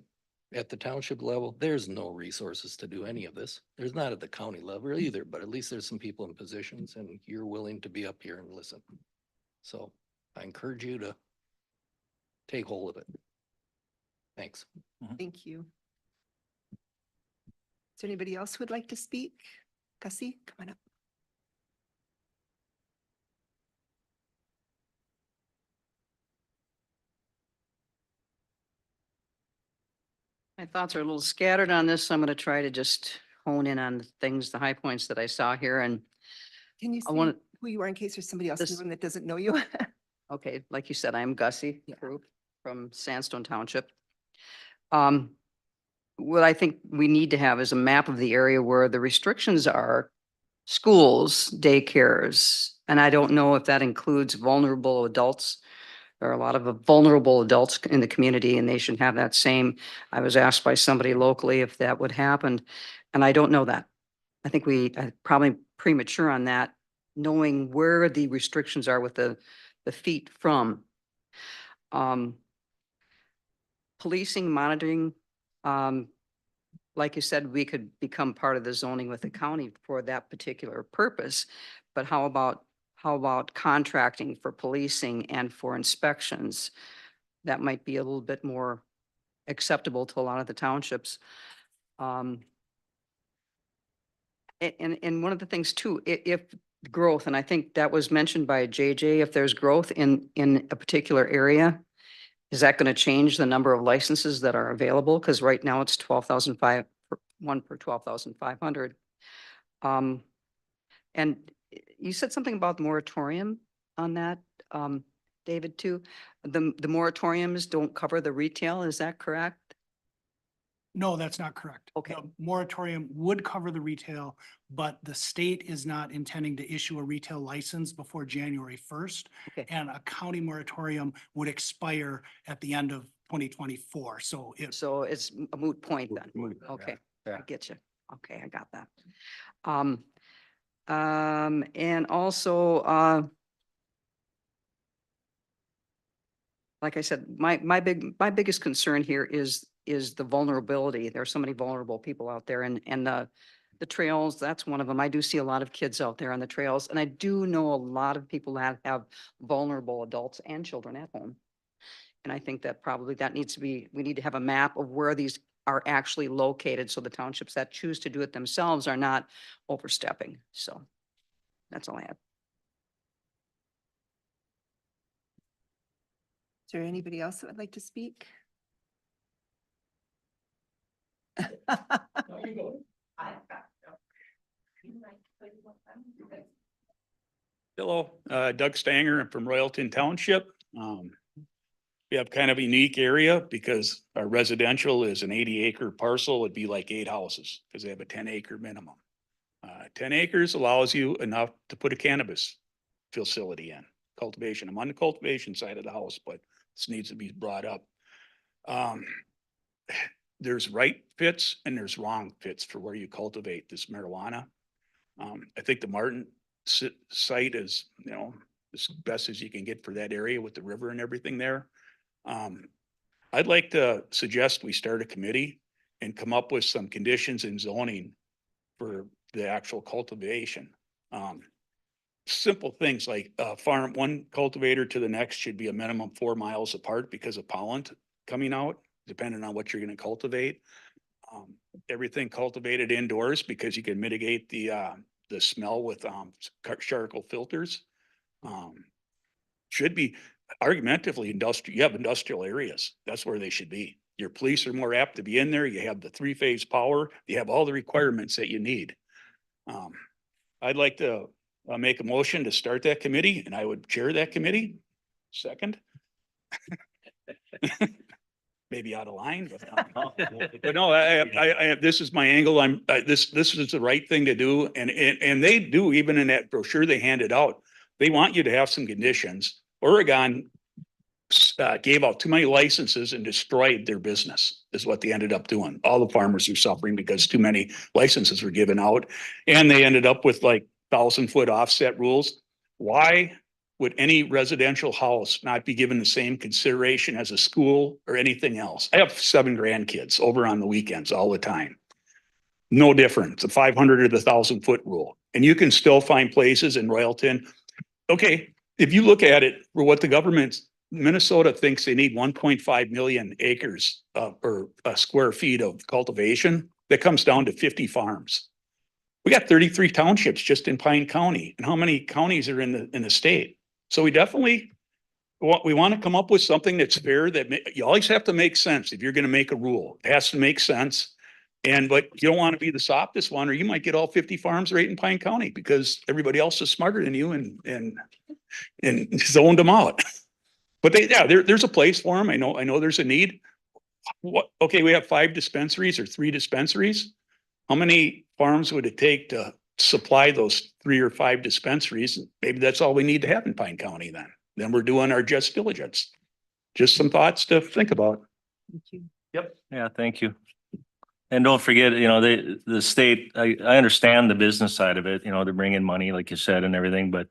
at the township level, there's no resources to do any of this. There's not at the county level either, but at least there's some people in positions and you're willing to be up here and listen. So I encourage you to take hold of it. Thanks. Thank you. Is there anybody else who would like to speak? Gussie, come on up. My thoughts are a little scattered on this, so I'm going to try to just hone in on the things, the high points that I saw here. And Can you I say want, who you are in case there's somebody else in the This- room that doesn't know you? okay, like you said, I'm Gussie Yeah. Crew from Sandstone Township. What I think we need to have is a map of the area where the restrictions are schools, daycares, and I don't know if that includes vulnerable adults. There are a lot of vulnerable adults in the community and they should have that same. I was asked by somebody locally if that would happen, and I don't know that. I think we probably premature on that, knowing where the restrictions are with the feet from. Policing, monitoring, like you said, we could become part of the zoning with the county for that particular purpose. But how about contracting for policing and for inspections? That might be a little bit more acceptable to a lot of the townships. And one of the things too, if growth, and I think that was mentioned by JJ, if there's growth in a particular area, is that going to change the number of licenses that are available? Because right now it's 12,500, one per 12,500. And you said something about moratorium on that, David, too. The moratoriums don't cover the retail, is that correct? No, that's not correct. Okay. The moratorium would cover the retail, but the state is not intending to issue a retail license before January 1st. Okay. And a county moratorium would expire at the end of 2024. So if So it's a moot point then. Okay, I Yeah. get you. Okay, I got that. And also, like I said, my biggest concern here is the vulnerability. There are so many vulnerable people out there and the trails, that's one of them. I do see a lot of kids out there on the trails and I do know a lot of people that have vulnerable adults and children at home. And I think that probably that needs to be, we need to have a map of where these are actually located. So the townships that choose to do it themselves are not overstepping. So that's all I have. Is there anybody else that would like to speak? Hello, Doug Stanger. I'm from Royalton Township. We have kind of a unique area because our residential is an 80-acre parcel. It'd be like 8 houses because they have a 10-acre minimum. 10 acres allows you enough to put a cannabis facility in cultivation. I'm on the cultivation side of the house, but this needs to be brought up. There's right fits and there's wrong fits for where you cultivate this marijuana. I think the Martin site is, you know, as best as you can get for that area with the river and everything there. I'd like to suggest we start a committee and come up with some conditions in zoning for the actual cultivation. Simple things like farm, one cultivator to the next should be a minimum 4 miles apart because of pollen coming out, depending on what you're going to cultivate. Everything cultivated indoors because you can mitigate the smell with charcoal filters. Should be argumentatively industrial. You have industrial areas. That's where they should be. Your police are more apt to be in there. You have the 3-phase power. You have all the requirements that you need. I'd like to make a motion to start that committee and I would chair that committee. Second. Maybe out of line, but no, this is my angle. This is the right thing to do. And they do, even in that brochure they handed out, they want you to have some conditions. Oregon gave out too many licenses and destroyed their business is what they ended up doing. All the farmers are suffering because too many licenses were given out and they ended up with like 1,000-foot offset rules. Why would any residential house not be given the same consideration as a school or anything else? I have 7 grandkids over on the weekends all the time. No different, the 500 or the 1,000-foot rule. And you can still find places in Royalton. Okay, if you look at it for what the government, Minnesota thinks they need 1.5 million acres or square feet of cultivation. That comes down to 50 farms. We got 33 townships just in Pine County. And how many counties are in the state? So we definitely we want to come up with something that's fair, that you always have to make sense. If you're going to make a rule, it has to make sense. But you don't want to be the softest one, or you might get all 50 farms right in Pine County because everybody else is smarter than you and zoned them out. But there's a place for them. I know there's a need. Okay, we have 5 dispensaries or 3 dispensaries. How many farms would it take to supply those 3 or 5 dispensaries? Maybe that's all we need to have in Pine County then. Then we're doing our just diligence. Just some thoughts to think about. Thank you. Yep. Yeah, thank you. And don't forget, the state, I understand the business side of it, to bring in money, like you said, and everything, but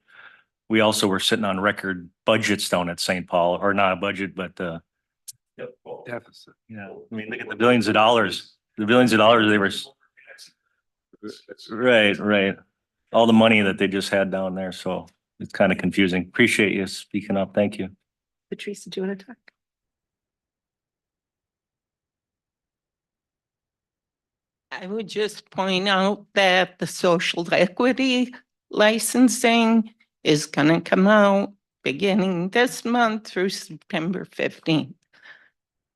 we also were sitting on record budgets down at St. Paul, or not a budget, but Deficit. yeah, I mean, look at the billions of dollars they were. Right. All the money that they just had down there. So it's kind of confusing. Appreciate you speaking up. Thank you. Patrice, did you want to talk? I would just point out that the social equity licensing is gonna come out beginning this month through September 15th.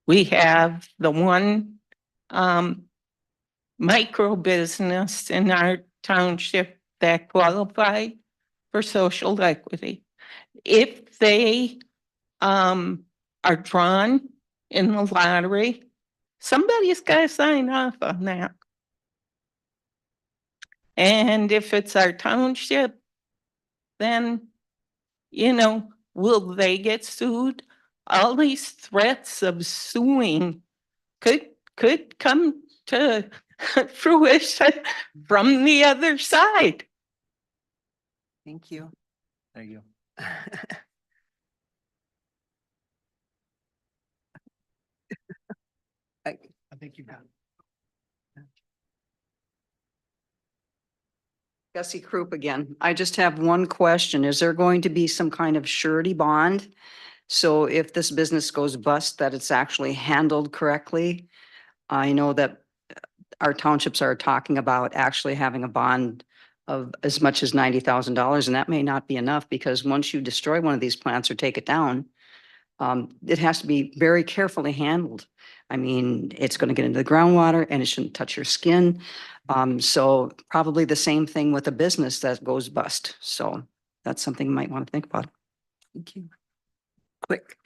We have the one micro business in our township that qualified for social equity. If they are drawn in the lottery, somebody's got to sign off on that. And if it's our township, then, will they get sued? All these threats of suing could come to fruition from the other side. Thank you. Thank you. I think you got it. Gussie Croup again. I just have one question. Is there going to be some kind of surety bond? So if this business goes bust, that it's actually handled correctly? I know that our townships are talking about actually having a bond of as much as $90,000, and that may not be enough because once you destroy one of these plants or take it down, it has to be very carefully handled. I mean, it's going to get into the groundwater and it shouldn't touch your skin. So probably the same thing with a business that goes bust. So that's something you might want to think about. Thank you. Quick.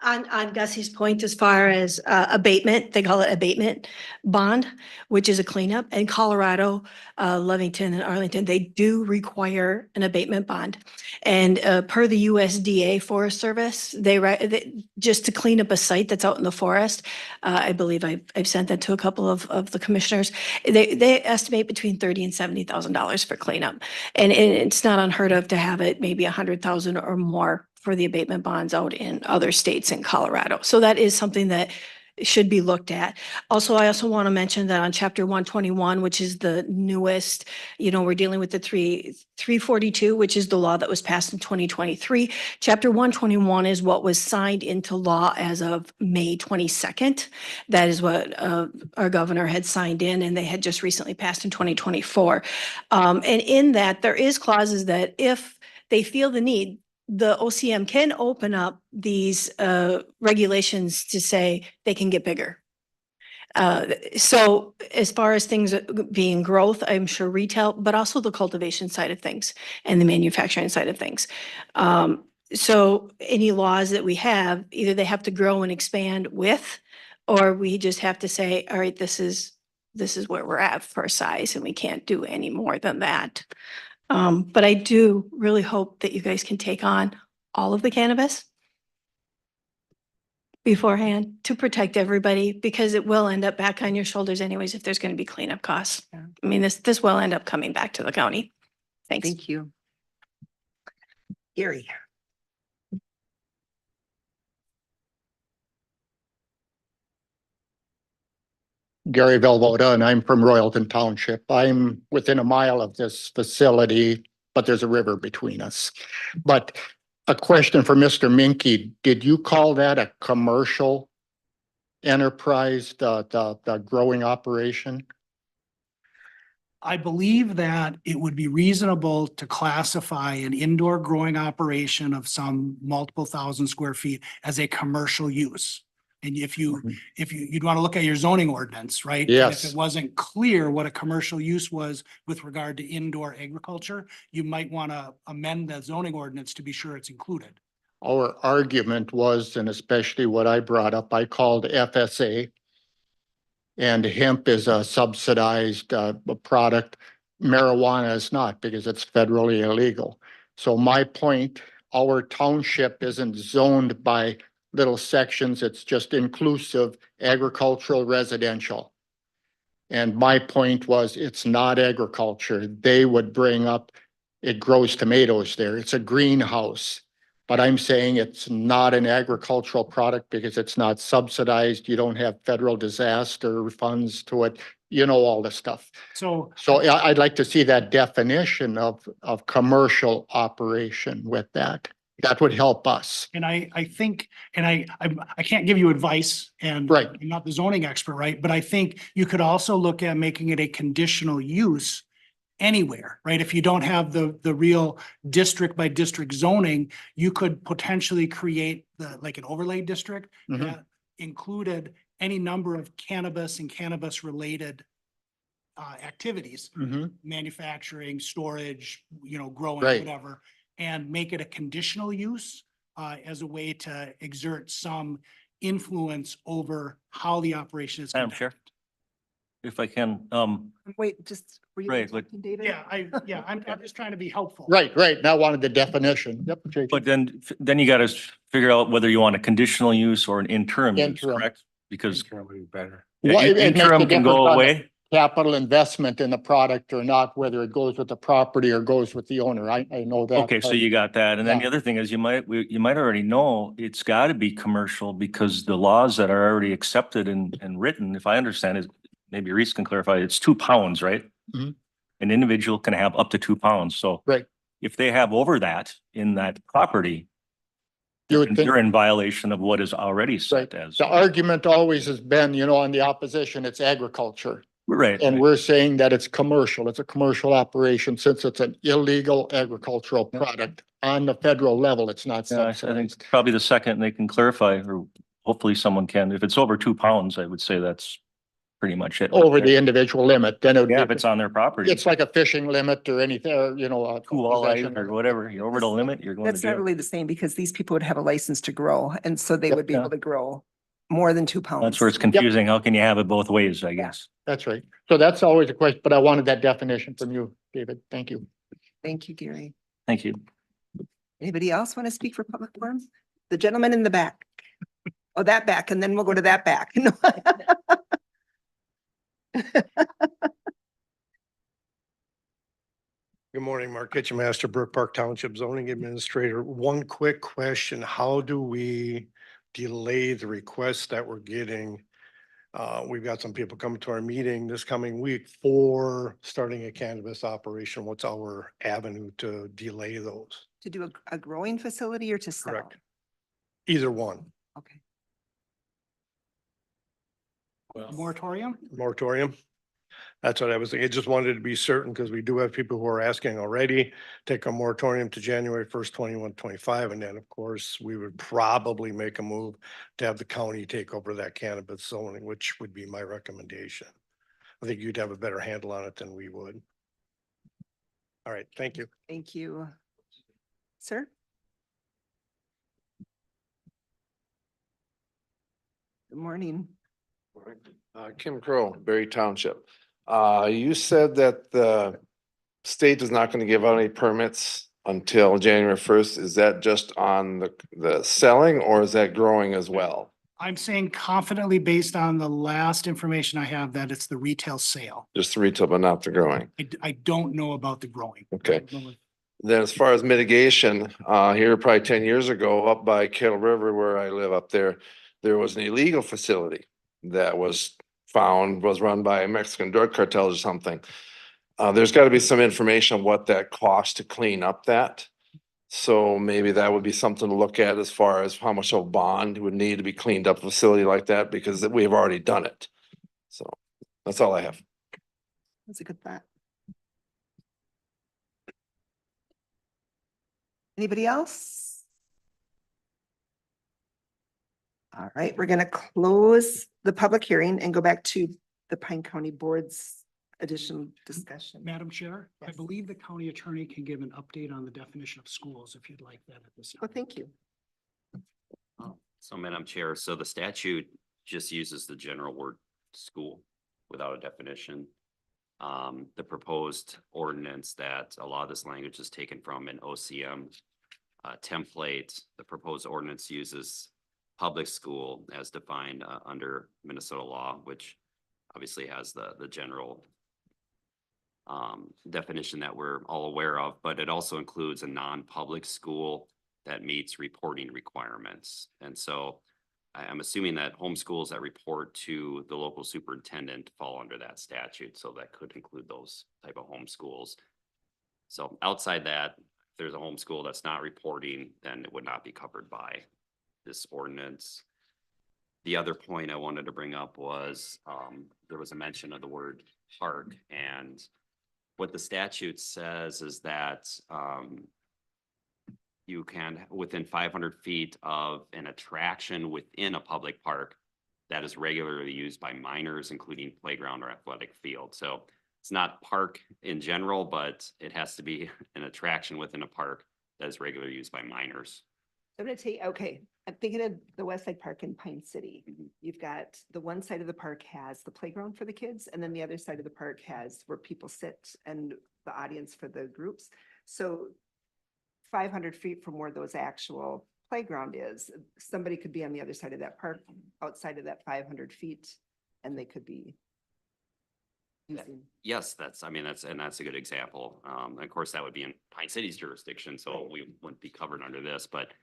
On Gussie's point, as far as abatement, they call it abatement bond, which is a cleanup. In Colorado, Lovington and Arlington, they do require an abatement bond. And per the USDA Forest Service, they just to clean up a site that's out in the forest. I believe I've sent that to a couple of the commissioners. They estimate between $30,000 and $70,000 for cleanup, and it's not unheard of to have it maybe 100,000 or more for the abatement bonds out in other states in Colorado. So that is something that should be looked at. I also want to mention that on chapter 121, which is the newest, we're dealing with the 342, which is the law that was passed in 2023. Chapter 121 is what was signed into law as of May 22nd. That is what our governor had signed in, and they had just recently passed in 2024. And in that, there is clauses that if they feel the need, the OCM can open up these regulations to say they can get bigger. So as far as things being growth, I'm sure retail, but also the cultivation side of things and the manufacturing side of things. So any laws that we have, either they have to grow and expand with, or we just have to say, all right, this is where we're at for size and we can't do any more than that. But I do really hope that you guys can take on all of the cannabis beforehand to protect everybody, because it will end up back on your shoulders anyways if there's going to be cleanup costs. I mean, this will end up coming back to the county. Thanks. Thank you. Gary. Gary Velvoda, and I'm from Royalton Township. I'm within a mile of this facility, but there's a river between us. But a question for Mr. Minky, did you call that a commercial enterprise, the growing operation? I believe that it would be reasonable to classify an indoor growing operation of some multiple thousand square feet as a commercial use. And if you'd want to look at your zoning ordinance, right? And Yes. If it wasn't clear what a commercial use was with regard to indoor agriculture, you might want to amend the zoning ordinance to be sure it's included. Our argument was, and especially what I brought up, I called FSA. And hemp is a subsidized product. Marijuana is not because it's federally illegal. So my point, our township isn't zoned by little sections. It's just inclusive agricultural, residential. And my point was, it's not agriculture. They would bring up, it grows tomatoes there. It's a greenhouse. But I'm saying it's not an agricultural product because it's not subsidized. You don't have federal disaster funds to it. You know, all this stuff. So So I'd like to see that definition of commercial operation with that. That would help us. And I think, and I can't give you advice and Right. I'm not the zoning expert, right? But I think you could also look at making it a conditional use anywhere, right? If you don't have the real district by district zoning, you could potentially create like an overlay district Mhm. that included any number of cannabis and cannabis related activities, Mhm. manufacturing, storage, growing, Right. whatever, and make it a conditional use as a way to exert some influence over how the operation is Madam Chair, conducted. if I can, Wait, just. were you Right, but- interrupting, David? Yeah, I'm just trying to be helpful. Right, right. Now I wanted the definition. Yep. JJ. but then you gotta figure out whether you want a conditional use or an interim use, Interim. correct? Because Interim would be better. Well, it makes a interim can go difference on the away. Capital investment in the product or not, whether it goes with the property or goes with the owner. I know that. Okay, so part. you got that. And then the Yeah. other thing is you might already know it's gotta be commercial because the laws that are already accepted and written, if I understand it, maybe Reese can clarify, it's 2 pounds, right? Mhm. An individual can have up to 2 pounds. So Right. if they have over that in that property, You would think, they're in violation of what is already set as. the argument always has been, on the opposition, it's agriculture. Right. And we're saying that it's commercial. It's a commercial operation since it's an illegal agricultural product. On the federal level, it's not Yeah, I think subsidized. probably the second they can clarify, or hopefully someone can. If it's over 2 pounds, I would say that's pretty much it. Over the individual limit, then it would Yeah, if be, it's on their property. it's like a fishing limit or anything, or, a 2 walleye possession or limit. whatever, you're over the limit, you're going to That's not jail. really the same because these people would have a license to grow and so they Yep, would be yeah. able to grow more than 2 pounds. That's where it's confusing. How can you have it both ways, I guess? That's right. So that's always a question, but I wanted that definition from you, David. Thank you. Thank you, Gary. Thank you. Anybody else want to speak for public forum? The gentleman in the back. Oh, that back, and then we'll go to that back. Good morning, Mark Kitchenmaster, Brook Park Township Zoning Administrator. One quick question. How do we delay the requests that we're getting? We've got some people coming to our meeting this coming week for starting a cannabis operation. What's our avenue to delay those? To do a growing facility or to sell? Correct. Either one, Okay. Moratorium? moratorium. That's what I was thinking. I just wanted to be certain because we do have people who are asking already, take a moratorium to January 1st, 21-25. And then, of course, we would probably make a move to have the county take over that cannabis zoning, which would be my recommendation. I think you'd have a better handle on it than we would. All right, thank you. Thank you. Sir? Good morning. Kim Crow, Berry Township. You said that the state is not going to give out any permits until January 1st. Is that just on the selling or is that growing as well? I'm saying confidently based on the last information I have that it's the retail sale. Just the retail, but not the growing. I don't know about the growing. Okay. I don't know if- Then as far as mitigation, here probably 10 years ago, up by Kettle River where I live up there, there was an illegal facility that was found, was run by Mexican drug cartels or something. There's got to be some information on what that cost to clean up that. So maybe that would be something to look at as far as how much of a bond would need to be cleaned up a facility like that, because we have already done it. So that's all I have. That's a good thought. Anybody else? All right, we're gonna close the public hearing and go back to the Pine County Board's additional discussion. Madam Chair, I Yes. believe the county attorney can give an update on the definition of schools if you'd like that at this. Oh, thank you. So Madam Chair, so the statute just uses the general word school without a definition. The proposed ordinance that a lot of this language is taken from an OCM template, the proposed ordinance uses public school as defined under Minnesota law, which obviously has the general definition that we're all aware of, but it also includes a non-public school that meets reporting requirements. And so I'm assuming that homeschools that report to the local superintendent fall under that statute. So that could include those type of homeschools. So outside that, if there's a homeschool that's not reporting, then it would not be covered by this ordinance. The other point I wanted to bring up was there was a mention of the word park, and what the statute says is that you can, within 500 feet of an attraction within a public park that is regularly used by minors, including playground or athletic field. So it's not park in general, but it has to be an attraction within a park that is regularly used by minors. I'm gonna take, okay, I'm thinking of the West Side Park in Pine City. You've got the one side of the park has the playground for the kids, and then the other side of the park has where people sit and the audience for the groups. So 500 feet from where those actual playground is, somebody could be on the other side of that park, outside of that 500 feet, and they could be using. Yes, that's a good example. Of course, that would be in Pine City's jurisdiction, so we wouldn't be covered under this, but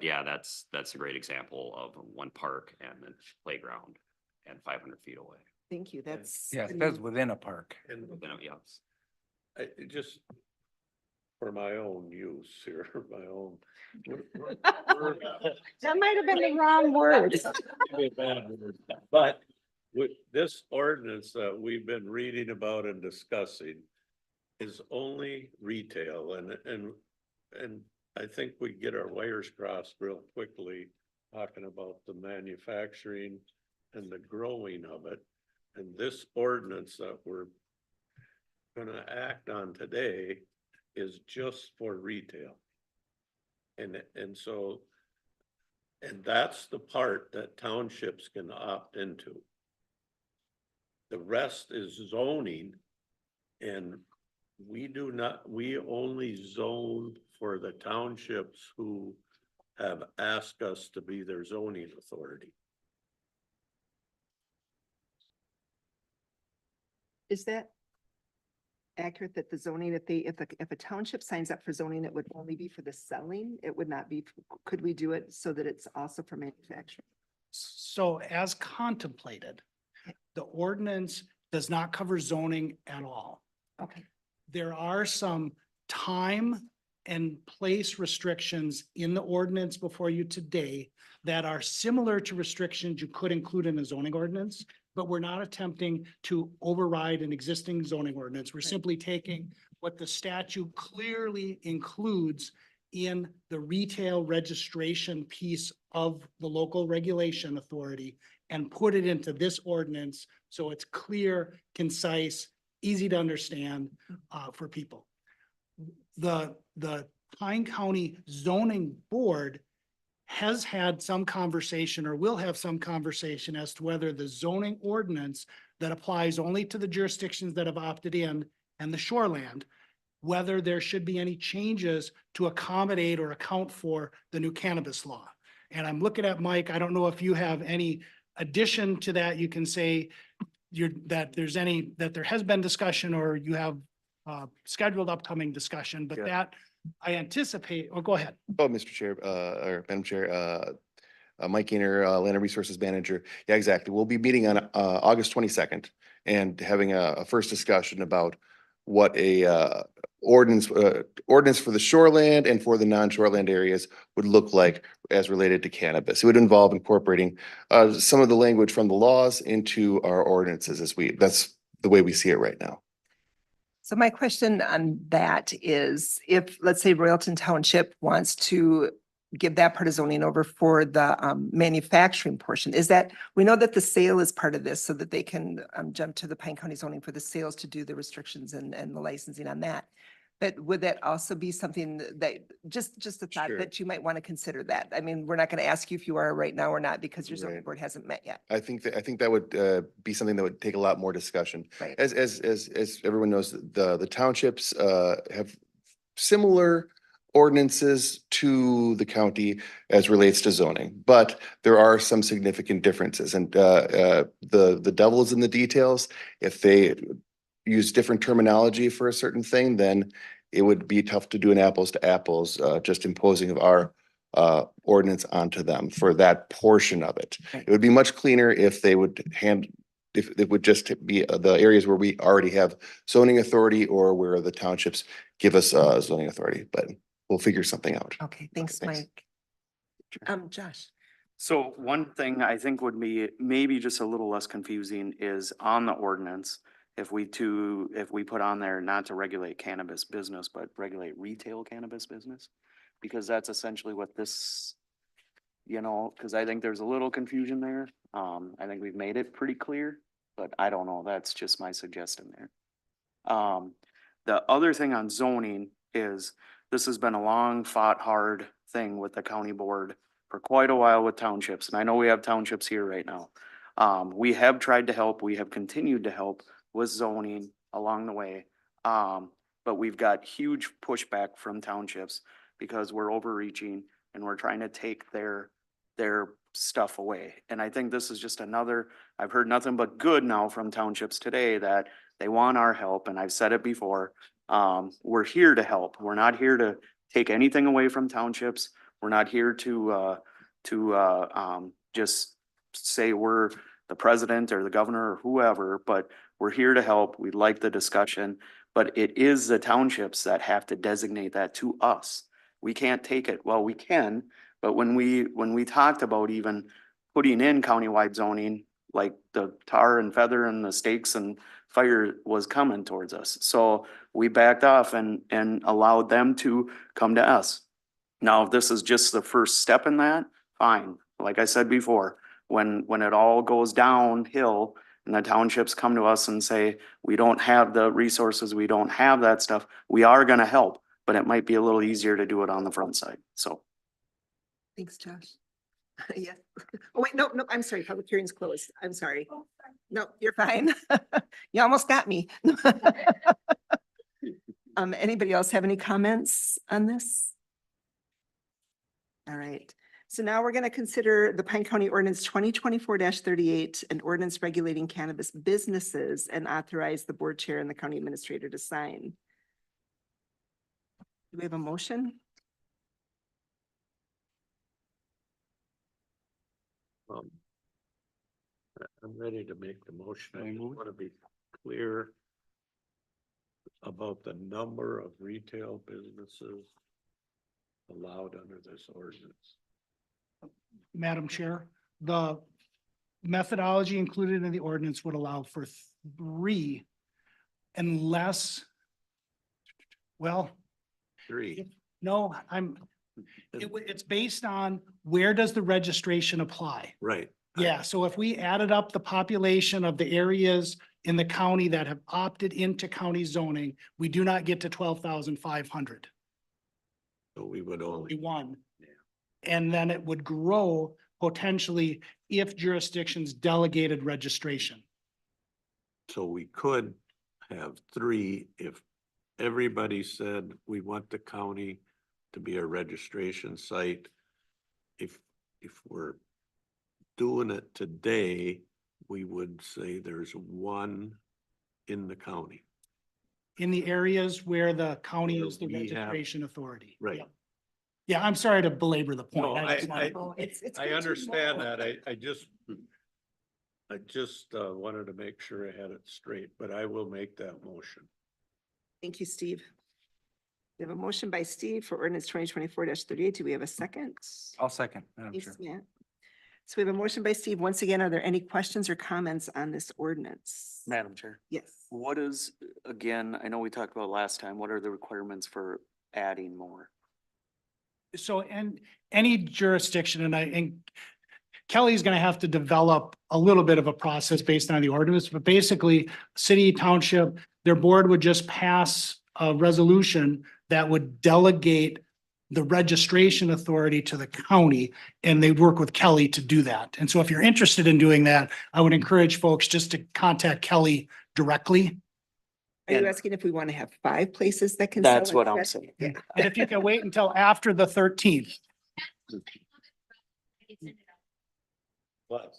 yeah, that's a great example of one park and then playground and 500 feet away. Thank you, that's. Yeah, it says within a park. And Yes. just for my own use here, my own. That might have been the wrong word. But with this ordinance that we've been reading about and discussing is only retail, and I think we get our wires crossed real quickly talking about the manufacturing and the growing of it. And this ordinance that we're gonna act on today is just for retail. And so, and that's the part that townships can opt into. The rest is zoning, and we only zone for the townships who have asked us to be their zoning authority. Is that accurate that the zoning, if a township signs up for zoning, it would only be for the selling? It would not be, could we do it so that it's also for manufacturing? So as contemplated, the ordinance does not cover zoning at all. Okay. There are some time and place restrictions in the ordinance before you today that are similar to restrictions you could include in a zoning ordinance, but we're not attempting to override an existing zoning ordinance. We're simply taking what the statute clearly includes in the retail registration piece of the local regulation authority and put it into this ordinance so it's clear, concise, easy to understand for people. The Pine County Zoning Board has had some conversation or will have some conversation as to whether the zoning ordinance that applies only to the jurisdictions that have opted in and the shoreland, whether there should be any changes to accommodate or account for the new cannabis law. And I'm looking at Mike. I don't know if you have any addition to that. You can say that there has been discussion or you have scheduled upcoming discussion, but Yeah. that I anticipate, oh, go ahead. Oh, Mr. Chair, or Madam Chair, Mike Gainer, Land Resources Manager. Yeah, exactly. We'll be meeting on August 22nd and having a first discussion about what a ordinance for the shoreland and for the non-shoreland areas would look like as related to cannabis. It would involve incorporating some of the language from the laws into our ordinances that's the way we see it right now. So my question on that is if, let's say Royalton Township wants to give that part of zoning over for the manufacturing portion, is that, we know that the sale is part of this so that they can jump to the Pine County zoning for the sales to do the restrictions and the licensing on that. But would that also be something that, just a thought Sure. that you might want to consider that? I mean, we're not going to ask you if you are right now or not because your zoning Right. board hasn't met yet. I think that would be something that would take a lot more discussion. Right. As everyone knows, the townships have similar ordinances to the county as relates to zoning, but there are some significant differences, and the devil is in the details. If they use different terminology for a certain thing, then it would be tough to do an apples to apples, just imposing of our ordinance onto them for that portion of it. Right. It would be much cleaner if they would if it would just be the areas where we already have zoning authority or where the townships give us zoning authority, but we'll figure something out. Okay, thanks, thanks. Mike. Josh. So one thing I think would be maybe just a little less confusing is on the ordinance. If we put on there not to regulate cannabis business, but regulate retail cannabis business. Because that's essentially what this, because I think there's a little confusion there. I think we've made it pretty clear, but I don't know. That's just my suggestion there. The other thing on zoning is this has been a long fought hard thing with the county board for quite a while with townships. And I know we have townships here right now. We have tried to help. We have continued to help with zoning along the way. But we've got huge pushback from townships because we're overreaching and we're trying to take their stuff away. And I think this is just another, I've heard nothing but good now from townships today that they want our help. And I've said it before, we're here to help. We're not here to take anything away from townships. We're not here to just say we're the president or the governor or whoever, but we're here to help. We'd like the discussion, but it is the townships that have to designate that to us. We can't take it. Well, we can, but when we talked about even putting in countywide zoning, like the tar and feather and the stakes and fire was coming towards us. So we backed off and allowed them to come to us. Now, if this is just the first step in that, fine. Like I said before, when it all goes downhill and the townships come to us and say, we don't have the resources, we don't have that stuff, we are gonna help, but it might be a little easier to do it on the front side, so. Thanks, Josh. Yes. Oh, wait, no, I'm sorry. Public hearing's closed. I'm sorry. No, you're fine. You almost got me. Anybody else have any comments on this? All right. So now we're going to consider the Pine County Ordinance 2024-38, an ordinance regulating cannabis businesses, and authorize the board chair and the county administrator to sign. Do we have a motion? I'm ready to make the motion. I just want to be clear about the number of retail businesses allowed under this ordinance. Madam Chair, the methodology included in the ordinance would allow for 3 unless, well, 3. no, it's based on where does the registration apply? Right. Yeah, so if we added up the population of the areas in the county that have opted into county zoning, we do not get to 12,500. So we would only. One. And then it would grow potentially if jurisdictions delegated registration. So we could have 3 if everybody said we want the county to be a registration site. if we're doing it today, we would say there's one in the county. In the areas where the county Where is the we have- registration authority. Right. Yep. Yeah, I'm sorry to belabor the point. No, I just wanna- Oh, it's I good to understand know. that. I just wanted to make sure I had it straight, but I will make that motion. Thank you, Steve. We have a motion by Steve for ordinance 2024-38. Do we have a second? I'll second, Madam Thanks, Chair. Matt. So we have a motion by Steve. Once again, are there any questions or comments on this ordinance? Madam Chair, Yes. what is, again, I know we talked about last time, what are the requirements for adding more? So, and any jurisdiction, and Kelly's gonna have to develop a little bit of a process based on the ordinance, but basically, city, township, their board would just pass a resolution that would delegate the registration authority to the county, and they work with Kelly to do that. And so if you're interested in doing that, I would encourage folks just to contact Kelly directly. Are you And- asking if we want to have 5 places that can? sell That's what I'm instead? saying. Yeah. And if you can wait until after the 13th. But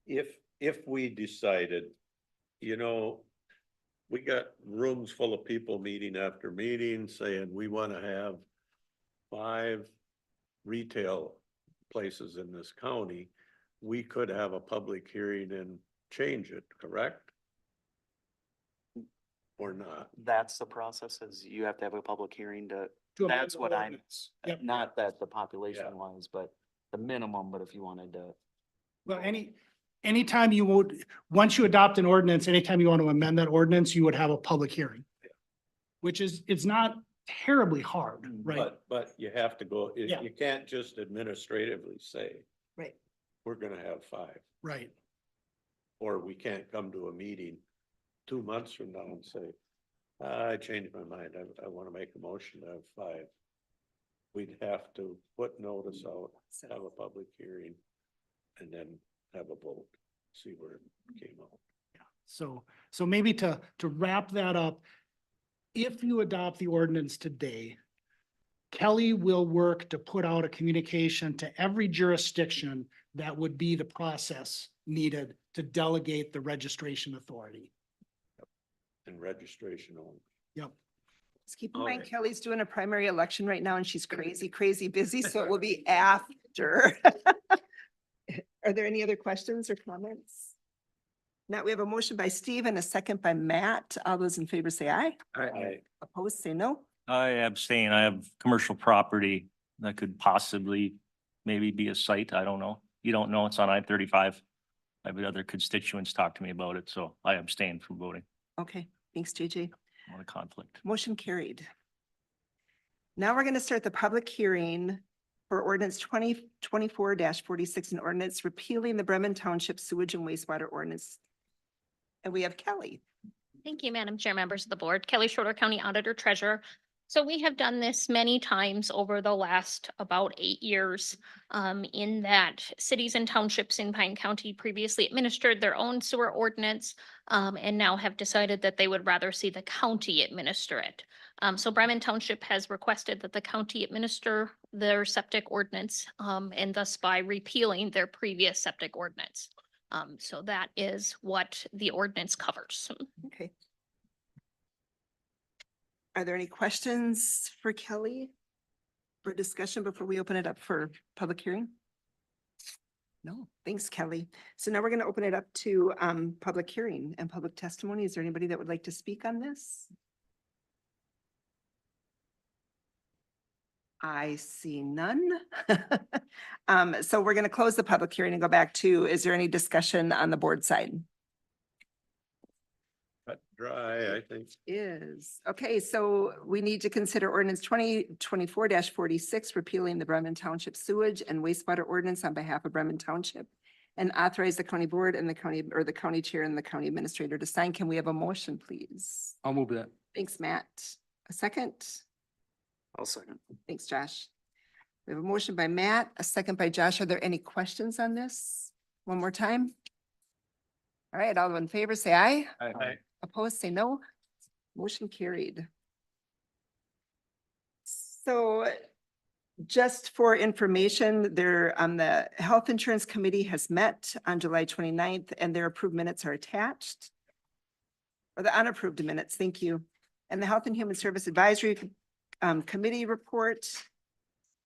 if we decided, we got rooms full of people meeting after meeting saying we want to have 5 retail places in this county, we could have a public hearing and change it, correct? Or not? That's the process, is you have to have a public hearing to, to amend that's the what I'm, ordinance. Yep. not that the population wise, but the minimum, but if you wanted to. Well, anytime you would, once you adopt an ordinance, anytime you want to amend that ordinance, you would have a public hearing. Which is, it's not terribly hard, right? But you have to go, Yeah. you can't just administratively say, Right. we're gonna have 5. Right. Or we can't come to a meeting 2 months from now and say, I changed my mind, I want to make a motion to have 5. We'd have to put notice out, have a public hearing, and then have a vote, see where it came out. So maybe to wrap that up, if you adopt the ordinance today, Kelly will work to put out a communication to every jurisdiction that would be the process needed to delegate the registration authority. And registration only. Yep. Just keep in mind Okay. Kelly's doing a primary election right now and she's crazy busy, so it will be after. Are there any other questions or comments? Now we have a motion by Steve and a second by Matt. All those in favor say aye. Opposed, say no. I abstain. I have commercial property that could possibly maybe be a site. I don't know. You don't know. It's on I-35. I've had other constituents talk to me about it, so I abstain from voting Okay, thanks, JJ. on a conflict. Motion carried. Now we're going to start the public hearing for ordinance 2024-46, an ordinance repealing the Bremen Township sewage and wastewater ordinance. And we have Kelly. Thank you, Madam Chair, members of the board. Kelly Schroeder, County Auditor Treasurer. So we have done this many times over the last about 8 years, in that cities and townships in Pine County previously administered their own sewer ordinance, and now have decided that they would rather see the county administer it. So Bremen Township has requested that the county administer their septic ordinance, and thus by repealing their previous septic ordinance. So that is what the ordinance covers. Okay. Are there any questions for Kelly for discussion before we open it up for public hearing? No, thanks, Kelly. So now we're going to open it up to public hearing and public testimony. Is there anybody that would like to speak on this? I see none. So we're going to close the public hearing and go back to, is there any discussion on the board side? Cut dry, I think. Is, okay, so we need to consider ordinance 2024-46, repealing the Bremen Township sewage and wastewater ordinance on behalf of Bremen Township, and authorize the county board and the county, or the county chair and the county administrator to sign. Can we have a motion, please? I'll move that. Thanks, Matt. A second? I'll second. Thanks, Josh. We have a motion by Matt, a second by Josh. Are there any questions on this? One more time? All right, all in favor, say aye. Aye. Opposed, say no. Motion carried. So Just for information, the Health Insurance Committee has met on July 29th, and their approved minutes are attached. Or the unapproved minutes, thank you. And the Health and Human Service Advisory Committee report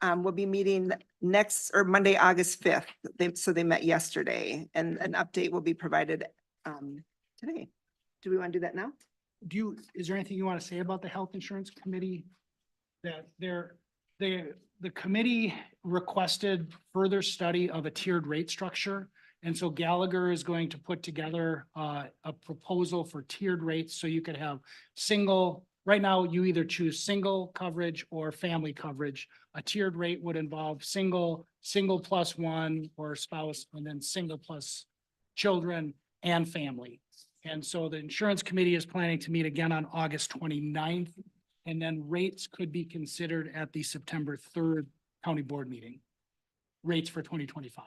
will be meeting Monday, August 5th. So they met yesterday, and an update will be provided today. Do we want to do that now? Is there anything you want to say about the Health Insurance Committee? That the committee requested further study of a tiered rate structure. And so Gallagher is going to put together a proposal for tiered rates, so you could have single, right now you either choose single coverage or family coverage. A tiered rate would involve single plus one or spouse, and then single plus children and family. And so the insurance committee is planning to meet again on August 29th. And then rates could be considered at the September 3rd county board meeting. Rates for 2025.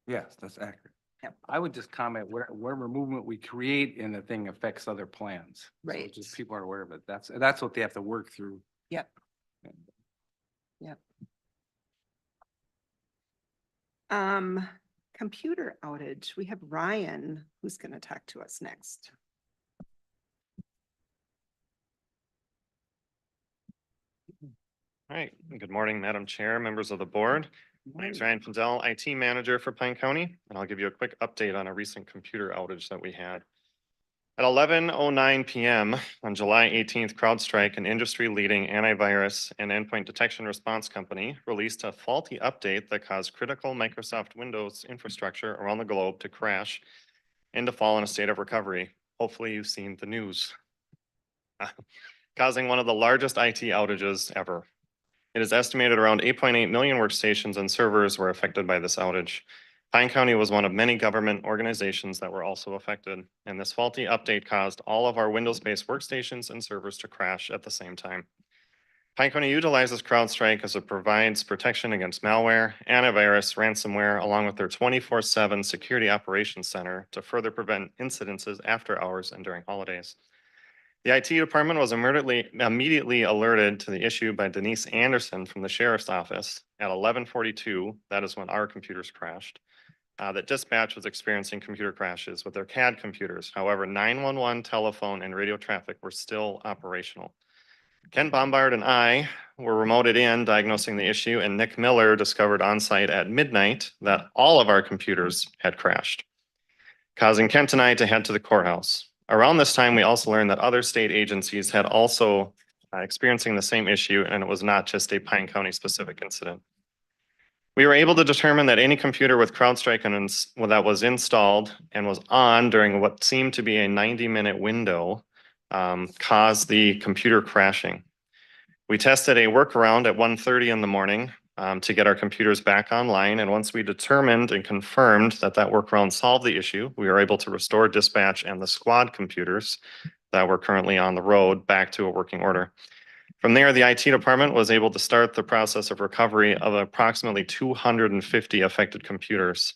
Yes, that's accurate. Yep. I would just comment wherever movement we create in the thing affects other plans. So Right. just people are aware of it. That's what they have to work through. Yep. Yep. Computer outage. We have Ryan who's going to talk to us next. All right, good morning, Madam Chair, members of the board. My name is Ryan Fendel, IT Manager for Pine County, and I'll give you a quick update on a recent computer outage that we had. At 11:09 PM on July 18th, CrowdStrike, an industry-leading antivirus and endpoint detection response company, released a faulty update that caused critical Microsoft Windows infrastructure around the globe to crash and to fall in a state of recovery. Hopefully you've seen the news. Causing one of the largest IT outages ever. It is estimated around 8.8 million workstations and servers were affected by this outage. Pine County was one of many government organizations that were also affected, and this faulty update caused all of our Windows-based workstations and servers to crash at the same time. Pine County utilizes CrowdStrike as it provides protection against malware, antivirus, ransomware, along with their 24/7 security operations center to further prevent incidences after hours and during holidays. The IT department was immediately alerted to the issue by Denise Anderson from the sheriff's office at 11:42. That is when our computers crashed. That dispatch was experiencing computer crashes with their CAD computers. However, 911 telephone and radio traffic were still operational. Ken Bombard and I were remoted in diagnosing the issue, and Nick Miller discovered on site at midnight that all of our computers had crashed, causing Kent and I to head to the courthouse. Around this time, we also learned that other state agencies had also experiencing the same issue, and it was not just a Pine County specific incident. We were able to determine that any computer with CrowdStrike that was installed and was on during what seemed to be a 90-minute window caused the computer crashing. We tested a workaround at 1:30 in the morning to get our computers back online. And once we determined and confirmed that that workaround solved the issue, we were able to restore dispatch and the squad computers that were currently on the road back to a working order. From there, the IT department was able to start the process of recovery of approximately 250 affected computers.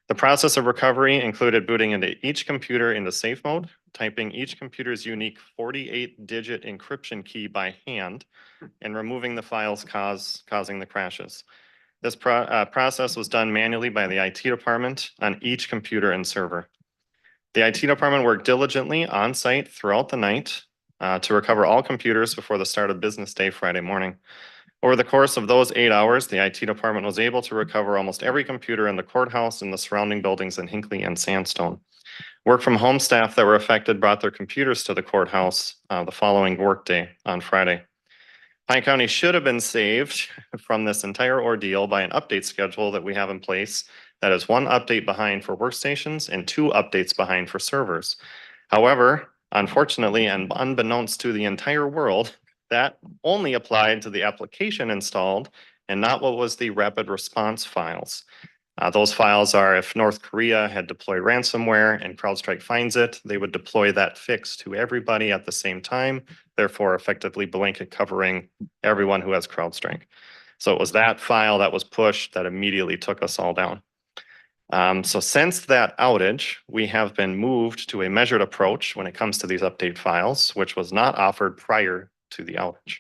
The process of recovery included booting into each computer into safe mode, typing each computer's unique 48-digit encryption key by hand, and removing the files causing the crashes. This process was done manually by the IT department on each computer and server. The IT department worked diligently on site throughout the night to recover all computers before the start of business day Friday morning. Over the course of those 8 hours, the IT department was able to recover almost every computer in the courthouse and the surrounding buildings in Hinckley and Sandstone. Work from home staff that were affected brought their computers to the courthouse the following workday on Friday. Pine County should have been saved from this entire ordeal by an update schedule that we have in place that is 1 update behind for workstations and 2 updates behind for servers. However, unfortunately, and unbeknownst to the entire world, that only applied to the application installed and not what was the rapid response files. Those files are if North Korea had deployed ransomware and CrowdStrike finds it, they would deploy that fix to everybody at the same time, therefore effectively blanket covering everyone who has CrowdStrike. So it was that file that was pushed that immediately took us all down. So since that outage, we have been moved to a measured approach when it comes to these update files, which was not offered prior to the outage.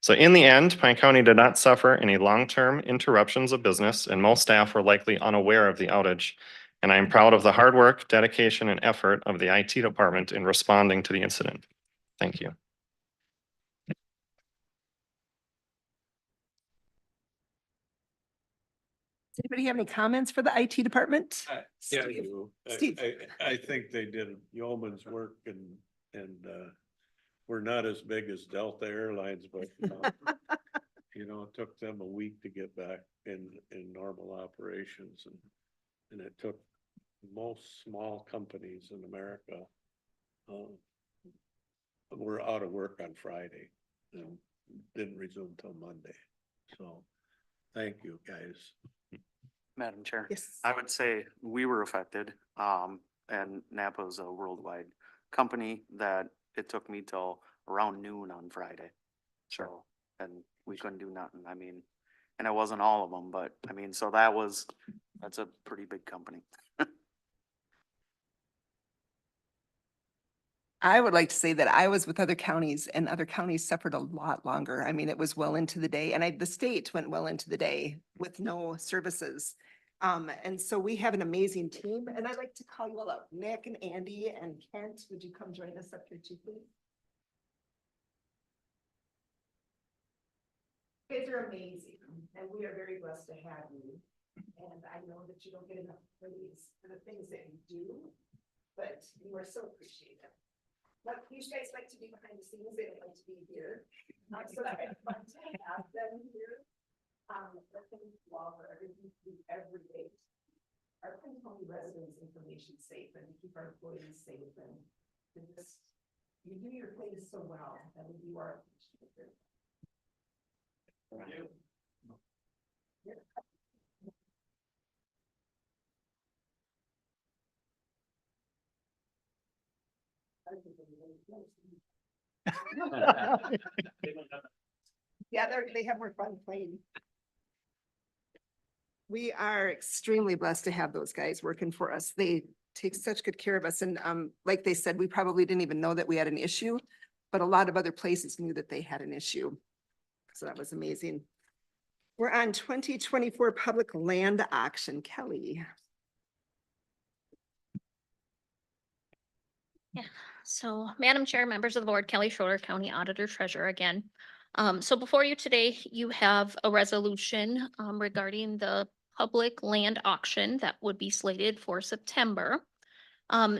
So in the end, Pine County did not suffer any long-term interruptions of business, and most staff were likely unaware of the outage. And I am proud of the hard work, dedication, and effort of the IT department in responding to the incident. Thank you. Does anybody have any comments for the IT department? Yeah, Steve? you. Steve. I think they did yeoman's work and we're not as big as Delta Airlines, but you know, it took them a week to get back in normal operations and it took most small companies in America. Were out of work on Friday and didn't resume till Monday. So thank you, guys. Madam Chair. Yes. I would say we were affected, and Napa is a worldwide company that it took me till around noon on Friday. So, and we couldn't do nothing. I mean, and it wasn't all of them, but I mean, so that's a pretty big company. I would like to say that I was with other counties and other counties suffered a lot longer. I mean, it was well into the day and the state went well into the day with no services. And so we have an amazing team and I'd like to call you all up, Nick and Andy and Kent, would you come join us up here too, please? You guys are amazing and we are very blessed to have you. And I know that you don't get enough praise for the things that you do, but you are so appreciated. But these guys like to be behind the scenes, they don't like to be here. So that I fun to have them here. But thank you all for everything you do every day. Our Pine County residents' information safe and keep our employees safe and just, you do your things so well and you are appreciated. Thank you. Yeah, they have more fun playing. We are extremely blessed to have those guys working for us. They take such good care of us. And like they said, we probably didn't even know that we had an issue, but a lot of other places knew that they had an issue. So that was amazing. We're on 2024 public land auction. Kelly. Yeah, so Madam Chair, members of the board, Kelly Schroeder, County Auditor Treasurer again. So before you today, you have a resolution regarding the public land auction that would be slated for September.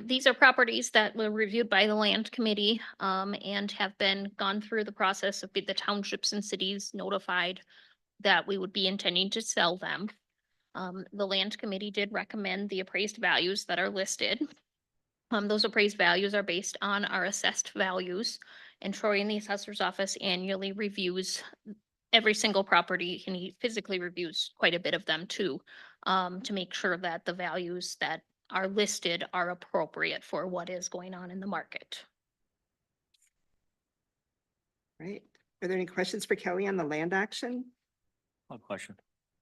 These are properties that were reviewed by the Land Committee and have been gone through the process of the townships and cities notified that we would be intending to sell them. The Land Committee did recommend the appraised values that are listed. Those appraised values are based on our assessed values, and Troy in the assessor's office annually reviews every single property, and he physically reviews quite a bit of them too, to make sure that the values that are listed are appropriate for what is going on in the market. Right. Are there any questions for Kelly on the land auction? One question.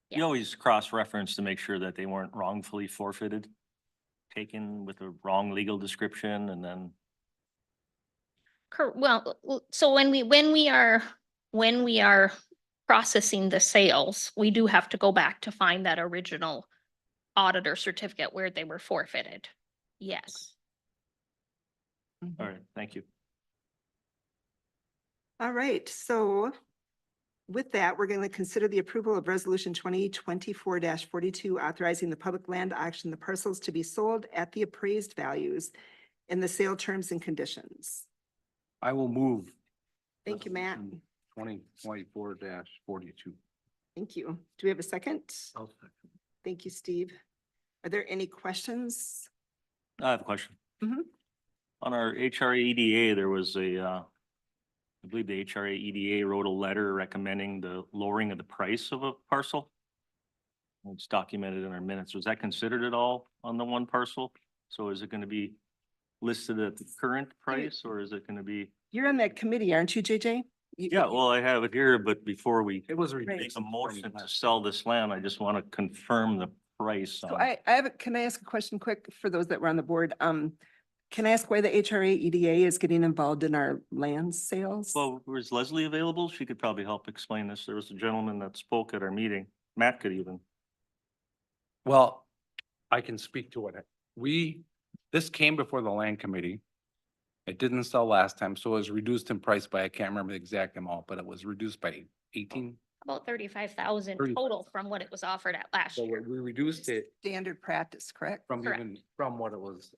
Yeah. You always cross-reference to make sure that they weren't wrongfully forfeited, taken with a wrong legal description and then. Well, so when we are processing the sales, we do have to go back to find that original auditor certificate where they were forfeited. Yes. All right, thank you. All right, so with that, we're going to consider the approval of resolution 2024-42, authorizing the public land auction, the parcels to be sold at the appraised values and the sale terms and conditions. I will move. Thank you, Matt. 2024-42. Thank you. Do we have a second? Thank you, Steve. Are there any questions? I have a question. Mhm. On our HRA EDA, there was I believe the HRA EDA wrote a letter recommending the lowering of the price of a parcel. It's documented in our minutes. Was that considered at all on the one parcel? So is it going to be listed at the current price or is it going to be? You're on that committee, aren't you, JJ? Yeah, well, I have it here, but before we It was make reduced. a motion to sell this land, I just want to confirm the price. So on- I have, can I ask a question quick for those that were on the board? Can I ask why the HRA EDA is getting involved in our land sales? Well, was Leslie available? She could probably help explain this. There was a gentleman that spoke at our meeting. Matt could even. Well, I can speak to it. This came before the land committee. It didn't sell last time, so it was reduced in price by, I can't remember the exact amount, but it was reduced by 18. About 35,000 35. total from what it was offered at last So year. we reduced it Standard practice, correct? from Correct. even, from what it was,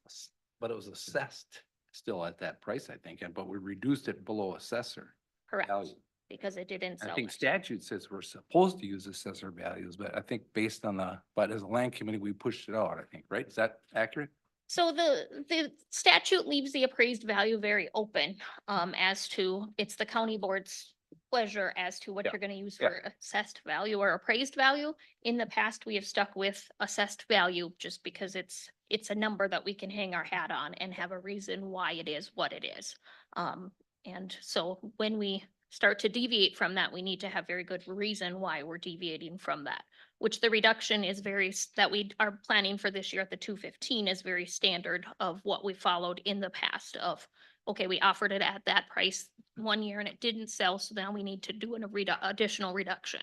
but it was assessed still at that price, I think, but we reduced it below assessor Correct, value. because it didn't I sell. think last year. statute says we're supposed to use assessor values, but I think based on but as a land committee, we pushed it out, I think, right? Is that accurate? So the statute leaves the appraised value very open, as to, it's the county board's pleasure as to what Yeah, you're gonna use yeah. for assessed value or appraised value. In the past, we have stuck with assessed value just because it's a number that we can hang our hat on and have a reason why it is what it is. And so when we start to deviate from that, we need to have very good reason why we're deviating from that. Which the reduction is that we are planning for this year at the 215 is very standard of what we followed in the past of, okay, we offered it at that price one year and it didn't sell, so now we need to do an additional reduction.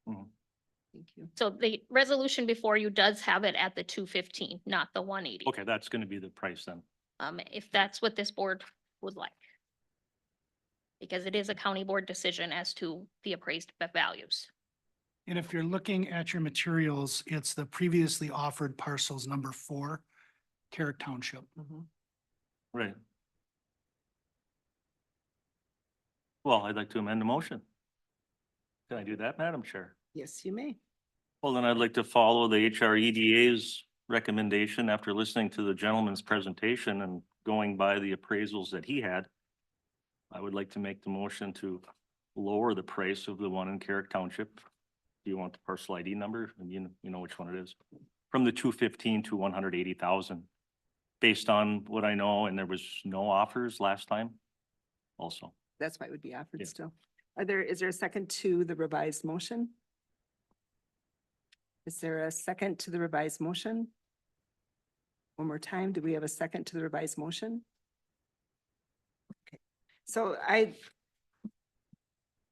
Thank you. So the resolution before you does have it at the 215, not the 180. Okay, that's gonna be the price then. If that's what this board would like. Because it is a county board decision as to the appraised values. And if you're looking at your materials, it's the previously offered parcels number 4, Carrick Township. Right. Well, I'd like to amend the motion. Can I do that, Madam Chair? Yes, you may. Well, then I'd like to follow the HREDA's recommendation after listening to the gentleman's presentation and going by the appraisals that he had. I would like to make the motion to lower the price of the one in Carrick Township. Do you want the parcel ID number? And you know which one it is. From the 215 to 180,000. Based on what I know, and there was no offers last time also. That's why it would be offered Yeah. still. Is there a second to the revised motion? Is there a second to the revised motion? One more time, do we have a second to the revised motion? Okay, so I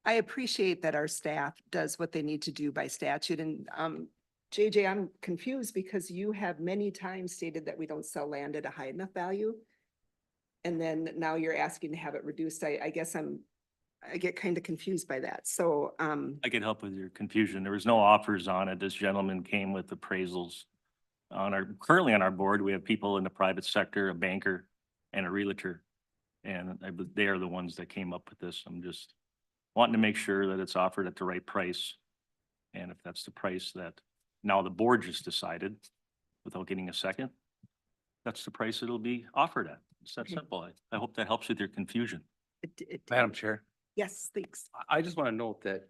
appreciate that our staff does what they need to do by statute and JJ, I'm confused because you have many times stated that we don't sell land at a high enough value. And then now you're asking to have it reduced. I guess I get kind of confused by that. So, I can help with your confusion. There was no offers on it. This gentleman came with appraisals. Currently on our board, we have people in the private sector, a banker and a realtor. And they are the ones that came up with this. I'm just wanting to make sure that it's offered at the right price. And if that's the price that now the board just decided without getting a second, that's the price it'll be offered at. It's that Okay. simple. I hope that helps with your confusion. Madam Chair, yes, thanks. I just want to note that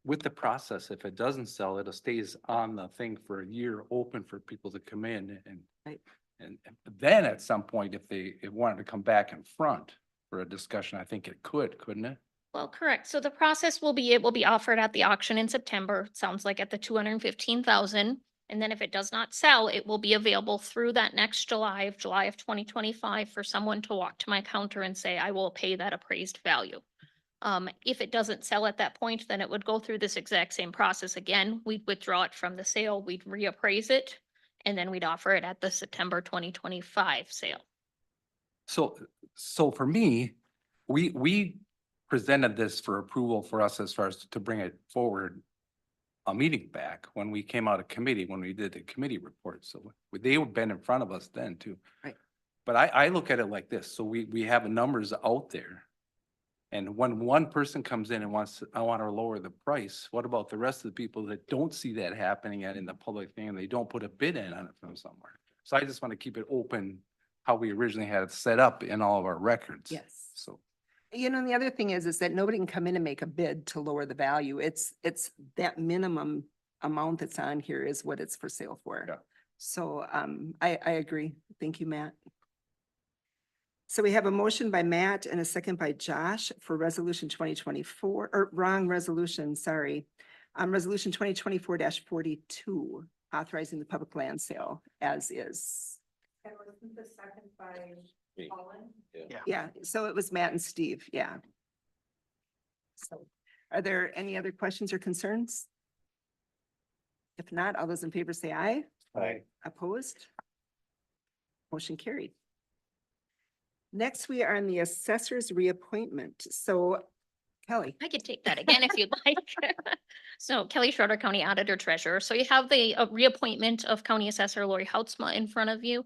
with the process, if it doesn't sell, it stays on the thing for a year, open for people to come in Right. and then at some point, if they wanted to come back in front for a discussion, I think it couldn't it? Well, correct. So the process will be, it will be offered at the auction in September. It sounds like at the 215,000. And then if it does not sell, it will be available through that next July of 2025 for someone to walk to my counter and say, I will pay that appraised value. If it doesn't sell at that point, then it would go through this exact same process again. We'd withdraw it from the sale, we'd reappraise it, and then we'd offer it at the September 2025 sale. So for me, we presented this for approval for us as far as to bring it forward a meeting back when we came out of committee, when we did the committee report. So they would been in front of us then too. Right. But I look at it like this. So we have numbers out there. And when one person comes in and I want to lower the price, what about the rest of the people that don't see that happening yet in the public thing and they don't put a bid in on it from somewhere? So I just want to keep it open how we originally had it set up in all of our records. Yes. So. You know, and the other thing is that nobody can come in and make a bid to lower the value. It's that minimum amount that's on here is what it's for sale for. Yeah. So, I agree. Thank you, Matt. So we have a motion by Matt and a second by Josh for resolution 2024, or wrong resolution, sorry. Resolution 2024-42, authorizing the public land sale as is. And wasn't the second by Me. Colin? Yeah. Yeah, so it was Matt and Steve, yeah. So, are there any other questions or concerns? If not, all those in favor say aye. Aye. Opposed? Motion carried. Next, we are on the assessor's reappointment. So Kelly. I could take that again if you'd like. So Kelly Schroeder, County Auditor Treasurer. So you have the reappointment of County Assessor Lori Houtsma in front of you.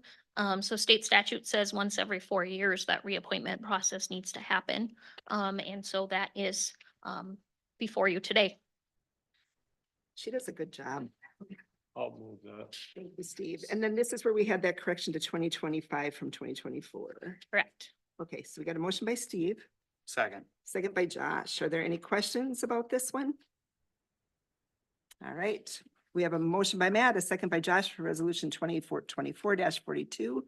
So state statute says once every 4 years that reappointment process needs to happen. And so that is before you today. She does a good job. I'll move that. Thank you, Steve. And then this is where we had that correction to 2025 from 2024. Correct. Okay, so we got a motion by Steve, Second. second by Josh. Are there any questions about this one? All right, we have a motion by Matt, a second by Josh for resolution 24/42.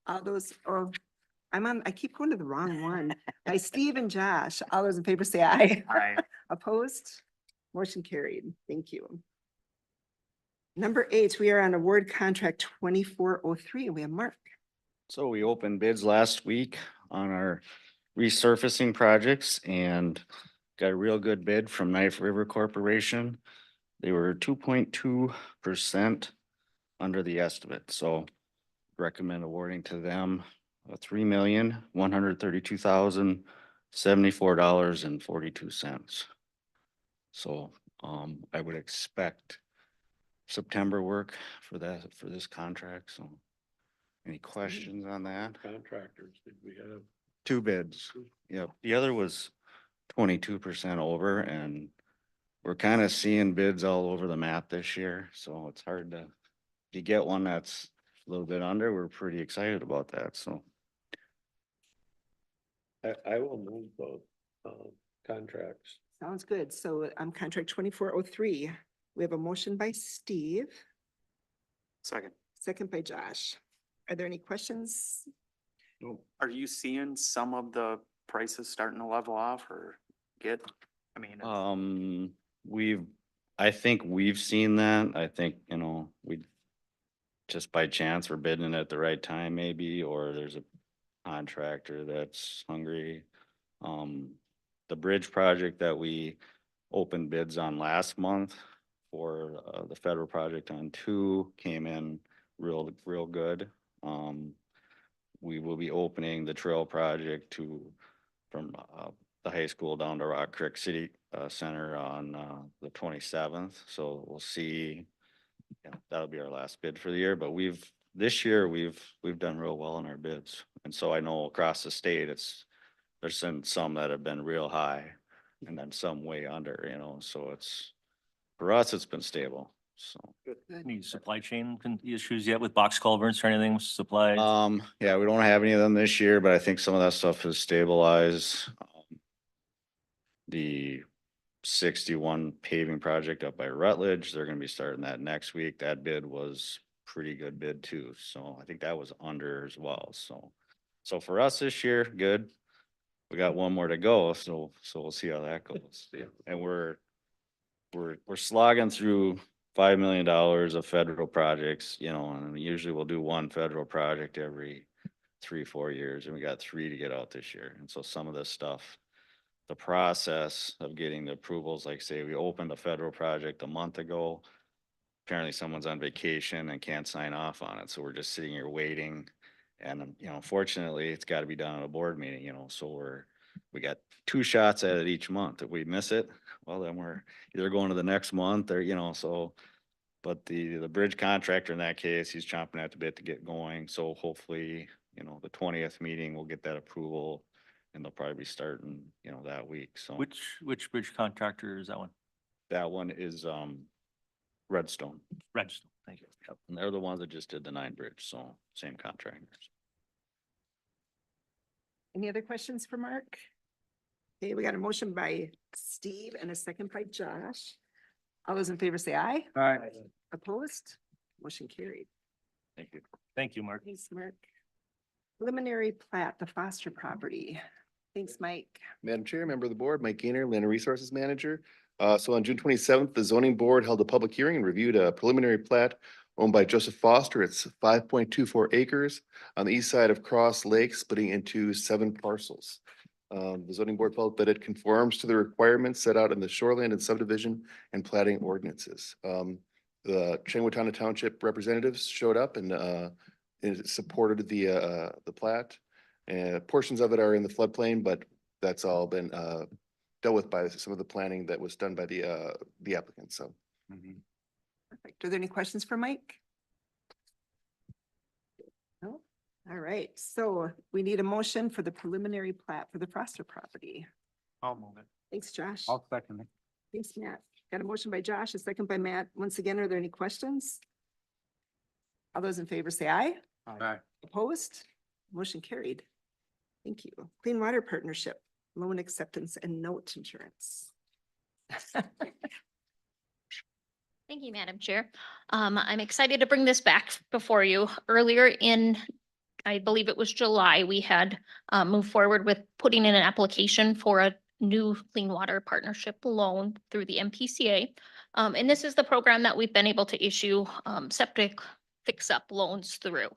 All those, oh, I keep going to the wrong one. By Steve and Josh. All those in favor say aye. Aye. Opposed? Motion carried. Thank you. Number 8, we are on award contract 2403. We have Mark. So we opened bids last week on our resurfacing projects and got a real good bid from Knife River Corporation. They were 2.2% under the estimate, so recommend awarding to them $3,132,074.42. So I would expect September work for that, for this contract, so. Any questions on that? Contractors, did we have? 2 bids. Yep. The other was 22% over, and we're kind of seeing bids all over the map this year, so it's hard to, if you get one that's a little bit under, we're pretty excited about that, so. I will move those contracts. Sounds good. So contract 2403. We have a motion by Steve, Second. second by Josh. Are there any questions? Are you seeing some of the prices starting to level off or get, I mean, I think we've seen that. I think, we just by chance we're bidding it at the right time maybe, or there's a contractor that's hungry. The bridge project that we opened bids on last month for the federal project on 2 came in real good. We will be opening the trail project from the high school down to Rock Creek City Center on the 27th. So we'll see. That'll be our last bid for the year, but this year we've done real well in our bids. And so I know across the state, there's been some that have been real high and then some way under, so for us, it's been stable, so. Any supply chain issues yet with box culverts or anything with supply? Yeah, we don't have any of them this year, but I think some of that stuff has stabilized. The 61 paving project up by Rutledge, they're gonna be starting that next week. That bid was pretty good bid too, so I think that was under as well, so. So for us this year, good. We got one more to go, so we'll see how that goes. And we're slogging through $5 million of federal projects, and usually we'll do one federal project every 3-4 years, and we got 3 to get out this year. And so some of this stuff, the process of getting the approvals, like say we opened a federal project a month ago, apparently someone's on vacation and can't sign off on it, so we're just sitting here waiting. And, fortunately, it's got to be done at a board meeting, so we got 2 shots at it each month. If we miss it, well, then we're either going to the next month or, so. But the bridge contractor in that case, he's chomping at the bit to get going. So hopefully, the 20th meeting, we'll get that approval and they'll probably be starting, that week. So Which bridge contractor is that one? that one is, Redstone. Redstone, thank you. Yep. And they're the ones that just did the 9 bridge. So same contractors. Any other questions for Mark? Okay, we got a motion by Steve and a second by Josh. All those in favor say aye. Aye. Opposed? Motion carried. Thank you. Thank you, Mark. Thanks, Mark. Preliminary plat, the Foster property. Thanks, Mike. Madam Chair, member of the board, Mike Gainer, Land and Resources Manager. So on June 27th, the zoning board held a public hearing and reviewed a preliminary plat owned by Joseph Foster. It's 5.24 acres on the east side of Cross Lake, splitting into 7 parcels. The zoning board felt that it conforms to the requirements set out in the shoreline and subdivision and plating ordinances. The Changwatana Township representatives showed up and supported the plat. And portions of it are in the floodplain, but that's all been dealt with by some of the planning that was done by the applicant, so. Perfect. Are there any questions for Mike? No? All right, so we need a motion for the preliminary plat for the Foster property. I'll move it. Thanks, Josh. I'll second it. Thanks, Matt. Got a motion by Josh, a second by Matt. Once again, are there any questions? All those in favor say aye. Aye. Opposed? Motion carried. Thank you. Clean Water Partnership, loan acceptance and note insurance. Thank you, Madam Chair. I'm excited to bring this back before you. Earlier in, I believe it was July, we had moved forward with putting in an application for a new Clean Water Partnership loan through the MPCA. And this is the program that we've been able to issue septic fix-up loans through.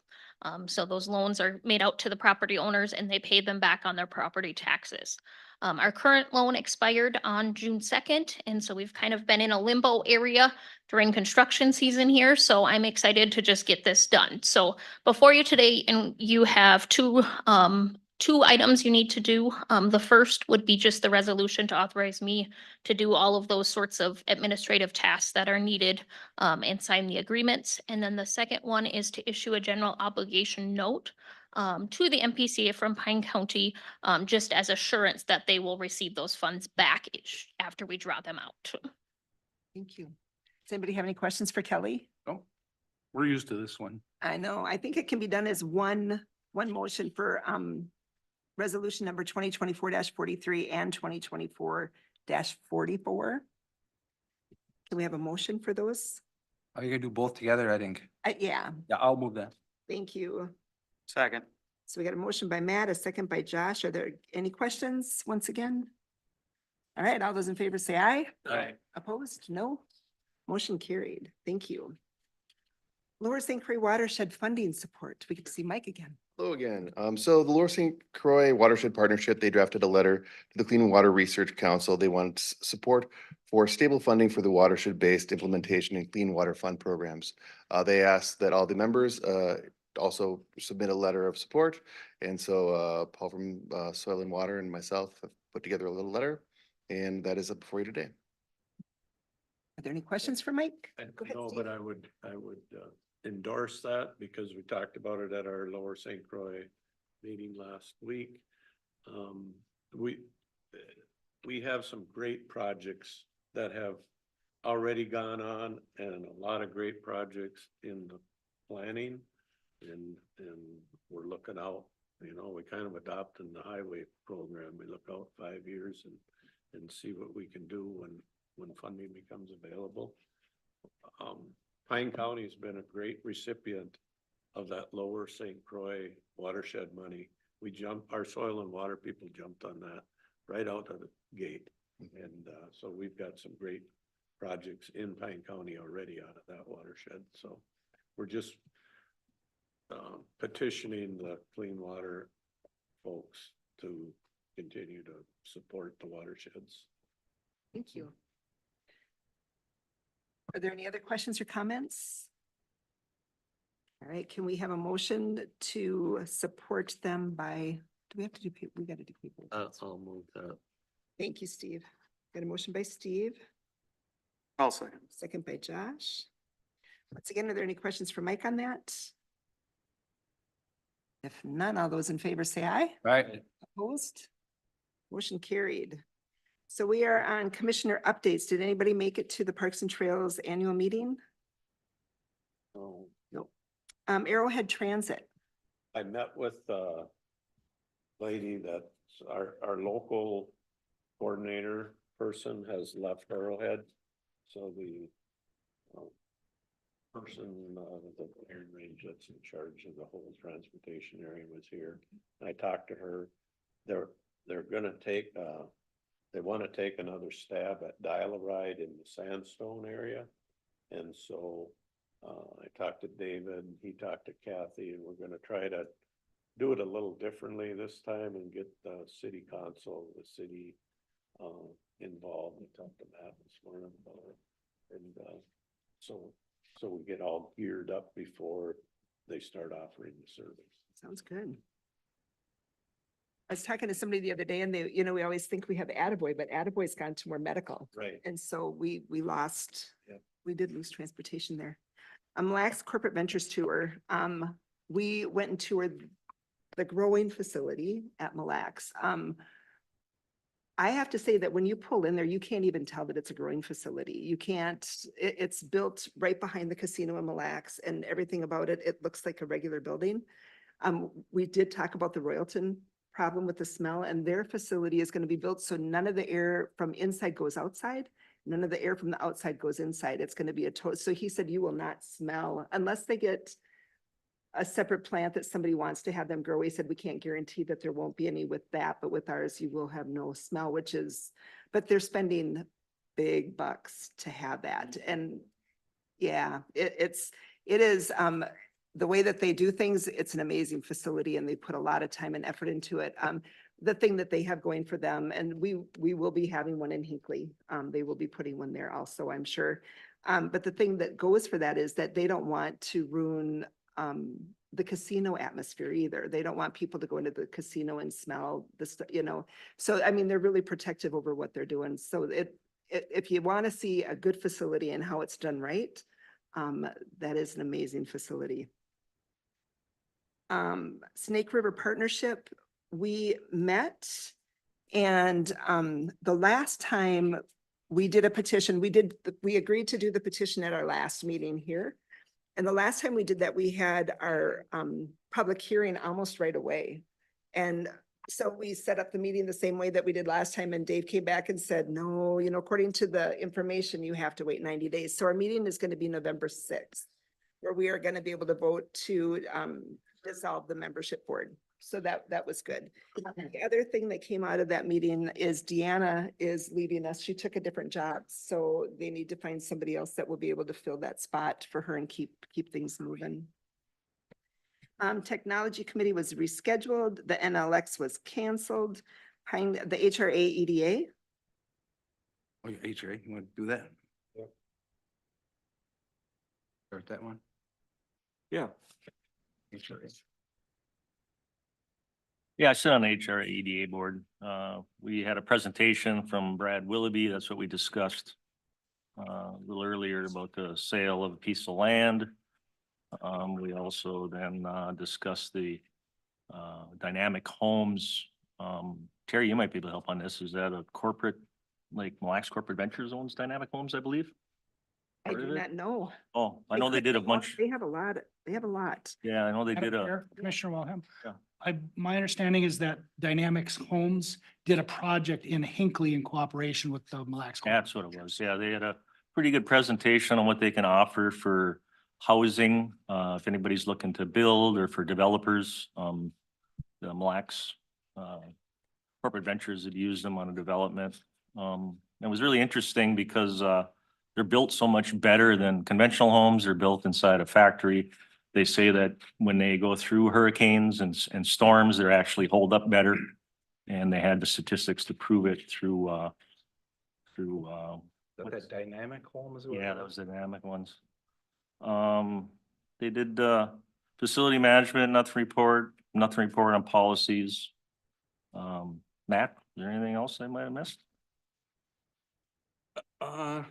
So those loans are made out to the property owners and they pay them back on their property taxes. Our current loan expired on June 2nd, and so we've kind of been in a limbo area during construction season here, so I'm excited to just get this done. So before you today, and you have two items you need to do. The first would be just the resolution to authorize me to do all of those sorts of administrative tasks that are needed and sign the agreements. And then the second one is to issue a general obligation note to the MPCA from Pine County, just as assurance that they will receive those funds back after we draw them out. Thank you. Does anybody have any questions for Kelly? Oh, we're used to this one. I know, I think it can be done as one motion for resolution number 2024-43 and 2024-44. Can we have a motion for those? Are you gonna do both together, I think? Yeah, Yeah, I'll move that. thank you. Second. So we got a motion by Matt, a second by Josh. Are there any questions once again? All right, all those in favor say aye. Aye. Opposed? No. Motion carried. Thank you. Lower St. Croix Watershed Funding Support. We get to see Mike again. Hello again. So the Lower St. Croix Watershed Partnership, they drafted a letter to the Clean Water Research Council. They want support for stable funding for the watershed-based implementation and clean water fund programs. They asked that all the members also submit a letter of support. And so Paul from Soil and Water and myself have put together a little letter, and that is up before you today. Are there any questions for Mike? Go ahead, No, Steve. but I would endorse that because we talked about it at our Lower St. Croix meeting last week. We have some great projects that have already gone on and a lot of great projects in the planning. And we're looking out, we kind of adopt in the highway program. We look out 5 years and see what we can do when funding becomes available. Pine County's been a great recipient of that Lower St. Croix watershed money. Our soil and water people jumped on that right out of the gate. And so we've got some great projects in Pine County already out of that watershed. So we're just petitioning the clean water folks to continue to support the watersheds. Thank you. Are there any other questions or comments? All right, can we have a motion to support them by, do we have to do, we got to do people? I'll move that. Thank you, Steve. Got a motion by Steve, I'll second. second by Josh. Once again, are there any questions for Mike on that? If none, all those in favor say aye. Right. Opposed? Motion carried. So we are on commissioner updates. Did anybody make it to the Parks and Trails annual meeting? So Nope. Arrowhead Transit. I met with a lady that's our local coordinator person has left Arrowhead. So the person, the Iron Range that's in charge of the whole transportation area was here. I talked to her. They're gonna take, they want to take another stab at dial-a-ride in the Sandstone area. And so I talked to David, he talked to Kathy, and we're gonna try to do it a little differently this time and get the city council, the city, involved. I talked to Matt this morning about it. And, so we get all geared up before they start offering the service. Sounds good. I was talking to somebody the other day and they, you know, we always think we have Attaboy, but Attaboy's gone to more medical. Right. And so we lost, Yep. we did lose transportation there. Mille Lacs Corporate Ventures Tour, we went and toured the growing facility at Mille Lacs. I have to say that when you pull in there, you can't even tell that it's a growing facility. You can't, it's built right behind the casino in Mille Lacs and everything about it, it looks like a regular building. We did talk about the Royalton problem with the smell, and their facility is going to be built so none of the air from inside goes outside. None of the air from the outside goes inside. It's going to be a total, so he said you will not smell unless they get a separate plant that somebody wants to have them grow. He said, we can't guarantee that there won't be any with that, but with ours, you will have no smell, which is, but they're spending big bucks to have that. And yeah, it is, the way that they do things, it's an amazing facility and they put a lot of time and effort into it. The thing that they have going for them, and we will be having one in Hinckley. They will be putting one there also, I'm sure. But the thing that goes for that is that they don't want to ruin the casino atmosphere either. They don't want people to go into the casino and smell this, you know. So, I mean, they're really protective over what they're doing. So if you want to see a good facility and how it's done right, that is an amazing facility. Snake River Partnership, we met and the last time we did a petition, we agreed to do the petition at our last meeting here. And the last time we did that, we had our public hearing almost right away. And so we set up the meeting the same way that we did last time, and Dave came back and said, no, you know, according to the information, you have to wait 90 days. So our meeting is going to be November 6th, where we are going to be able to vote to dissolve the membership board. So that was good. The other thing that came out of that meeting is Deanna is leaving us. She took a different job. So they need to find somebody else that will be able to fill that spot for her and keep things moving. Technology committee was rescheduled. The NLX was canceled. The HRA EDA. Oh, your HRA, you want to do that? Yeah. Start that one? Yeah. HRA. Yeah, I sit on the HRA EDA board. We had a presentation from Brad Willoughby. That's what we discussed a little earlier about the sale of a piece of land. We also then discussed the dynamic homes. Terry, you might be able to help on this. Is that a corporate, like Mille Lacs Corporate Ventures owns dynamic homes, I believe? I Heard do of it? not know. Oh, I know they did a bunch. They have a lot. They have a lot. Yeah, I know they Madam did a, Chair, Commissioner Wilhelm. Yeah. My understanding is that Dynamics Homes did a project in Hinckley in cooperation with the Mille Lacs. that's what it was. Yeah, they had a pretty good presentation on what they can offer for housing. If anybody's looking to build or for developers, the Mille Lacs Corporate Ventures had used them on a development. It was really interesting because they're built so much better than conventional homes. They're built inside a factory. They say that when they go through hurricanes and storms, they're actually hold up better. And they had the statistics to prove it through That dynamic home is? yeah, that was the dynamic ones. They did facility management, nothing report on policies. Matt, is there anything else I might have missed? I'm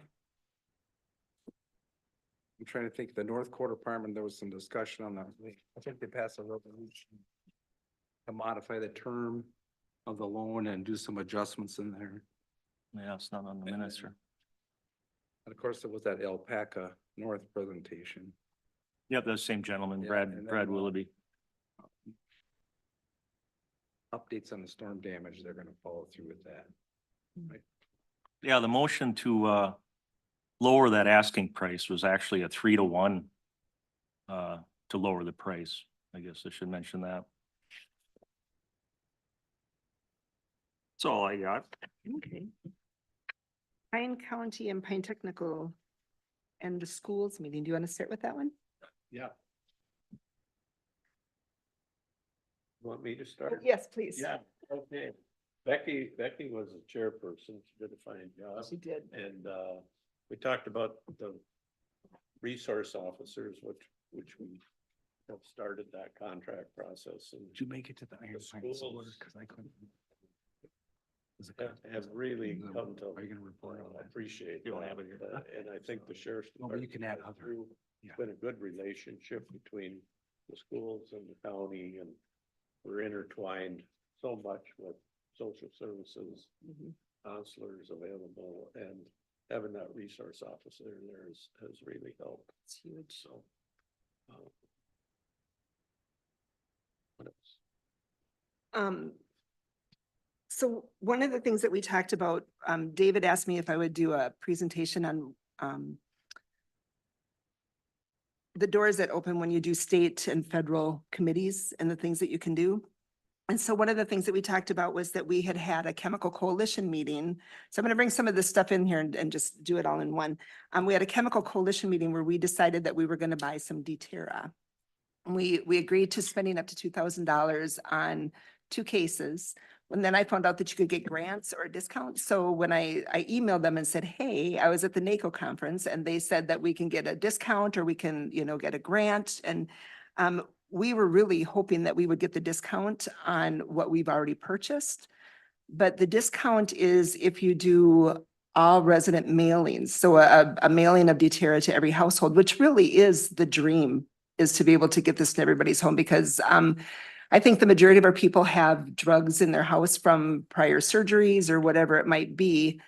trying to think, the North Quarter Department, there was some discussion on that. I think they passed a resolution to modify the term of the loan and do some adjustments in there. Yeah, it's not on the minutes, sir. And of course, there was that Alpaca North presentation. Yep, that same gentleman, Yeah, and then, Brad Willoughby. Updates on the storm damage, they're gonna follow through with that. Yeah, the motion to lower that asking price was actually a 3-to-1 to lower the price. I guess I should mention that. That's all I got. Okay. Pine County and Pine Technical and the schools meeting. Do you want to start with that one? Yeah. Want me to start? Yes, please. Yeah, okay. Becky was the chairperson, she did a fine job. She did. And we talked about the resource officers, which we have started that contract process and Did you make it to the Iron Pine Solar? schools Cause I couldn't. have really come to Are you gonna report on that? appreciate You don't that. have it here. And I think the sheriff's. No, but you can add department other- through- yeah. It's been a good relationship between the schools and the county, and we're intertwined so much with social services, counselors available, and having that resource officer there has really helped. It's huge. So. What else? So one of the things that we talked about, David asked me if I would do a presentation on, the doors that open when you do state and federal committees and the things that you can do. And so one of the things that we talked about was that we had a chemical coalition meeting. So I'm going to bring some of this stuff in here and just do it all in one. We had a chemical coalition meeting where we decided that we were going to buy some D-Terra. We agreed to spending up to $2,000 on 2 cases. And then I found out that you could get grants or discounts. So when I emailed them and said, hey, I was at the NACO conference and they said that we can get a discount or we can, get a grant. And we were really hoping that we would get the discount on what we've already purchased. But the discount is if you do all resident mailings. So a mailing of D-Terra to every household, which really is the dream, is to be able to get this to everybody's home because I think the majority of our people have drugs in their house from prior surgeries or whatever it might be.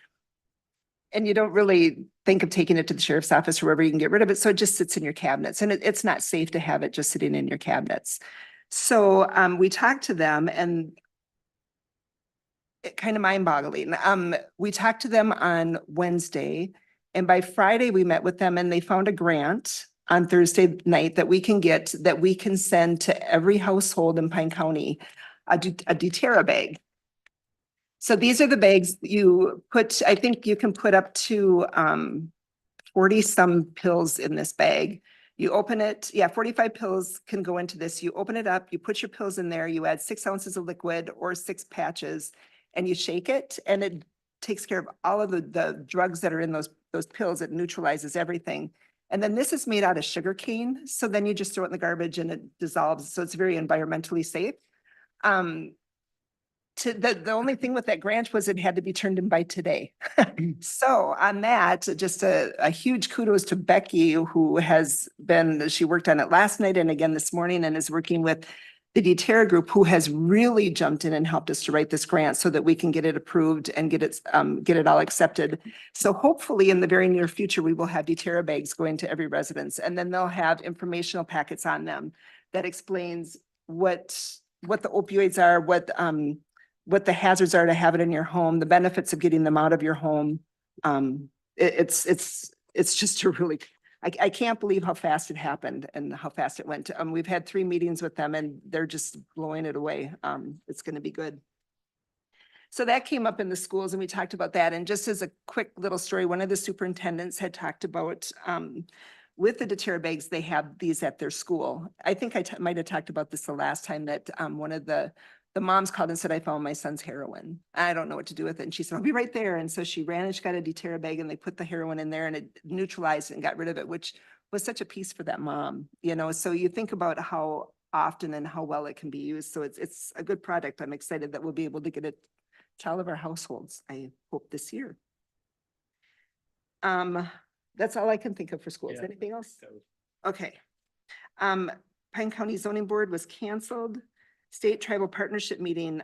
And you don't really think of taking it to the sheriff's office or wherever you can get rid of it. So it just sits in your cabinets and it's not safe to have it just sitting in your cabinets. So we talked to them and it kind of mind boggling. We talked to them on Wednesday and by Friday we met with them and they found a grant on Thursday night that we can send to every household in Pine County a D-Terra bag. So these are the bags you put, I think you can put up to 40 some pills in this bag. You open it, 45 pills can go into this. You open it up, you put your pills in there, you add 6 ounces of liquid or 6 patches and you shake it and it takes care of all of the drugs that are in those pills. It neutralizes everything. And then this is made out of sugar cane. So then you just throw it in the garbage and it dissolves. So it's very environmentally safe. The only thing with that grant was it had to be turned in by today. So on that, just a huge kudos to Becky, who she worked on it last night and again this morning and is working with the D-Terra group, who has really jumped in and helped us to write this grant so that we can get it approved and get it all accepted. So hopefully in the very near future, we will have D-Terra bags going to every residence and then they'll have informational packets on them that explains what the opioids are, what the hazards are to have it in your home, the benefits of getting them out of your home. It's just a really, I can't believe how fast it happened and how fast it went. We've had 3 meetings with them and they're just blowing it away. It's going to be good. So that came up in the schools and we talked about that. And just as a quick little story, one of the superintendents had talked about with the D-Terra bags, they have these at their school. I think I might have talked about this the last time that one of the moms called and said, I found my son's heroin. I don't know what to do with it. And she said, I'll be right there. And so she ran and she got a D-Terra bag and they put the heroin in there and it neutralized and got rid of it, which was such a piece for that mom, so you think about how often and how well it can be used. So it's a good product. I'm excited that we'll be able to get it to all of our households, I hope this year. That's all I can think of for schools. Yeah. Anything else? Okay. Pine County Zoning Board was canceled. State Tribal Partnership meeting,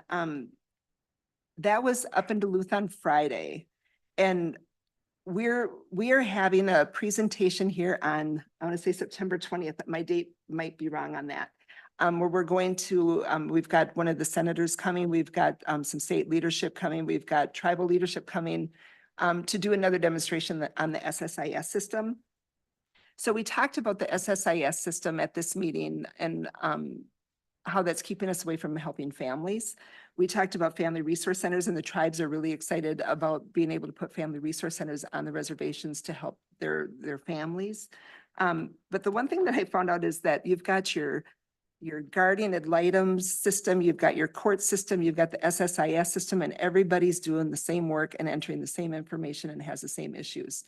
that was up in Duluth on Friday. And we are having a presentation here on, I want to say September 20th, but my date might be wrong on that. Where we're going to, we've got one of the senators coming, we've got some state leadership coming, we've got tribal leadership coming to do another demonstration on the SSIS system. So we talked about the SSIS system at this meeting and how that's keeping us away from helping families. we talked about family resource centers, and the tribes are really excited about being able to put family resource centers on the reservations to help their families. But the one thing that I found out is that you've got your guardian ad litem system, you've got your court system, you've got the SSIS system, and everybody's doing the same work and entering the same information and has the same issues.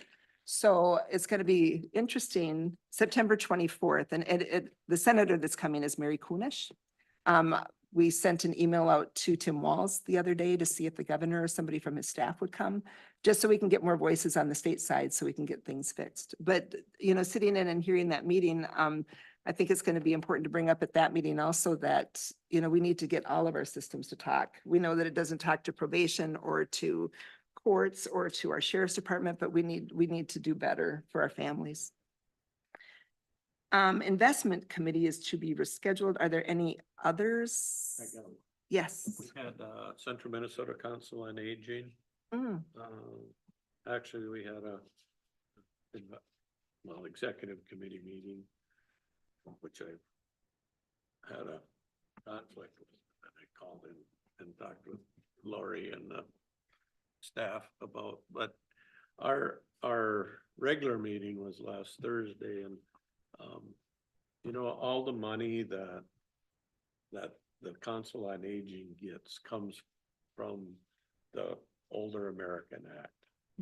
So it's going to be interesting, September 24th, and the senator that's coming is Mary Kunesh. We sent an email out to Tim Walz the other day to see if the governor or somebody from his staff would come, just so we can get more voices on the state side so we can get things fixed. But, you know, sitting in and hearing that meeting, I think it's going to be important to bring up at that meeting also that, you know, we need to get all of our systems to talk. We know that it doesn't talk to probation or to courts or to our sheriff's department, but we need to do better for our families. Investment committee is to be rescheduled. Are there any others? I got one. Yes. We had Central Minnesota Council on Aging. Mm, Actually, we had executive committee meeting, which I had a conflict with, and I called in and talked with Lori and the staff about, but our regular meeting was last Thursday, and you know, all the money that the Council on Aging gets comes from the Older American Act.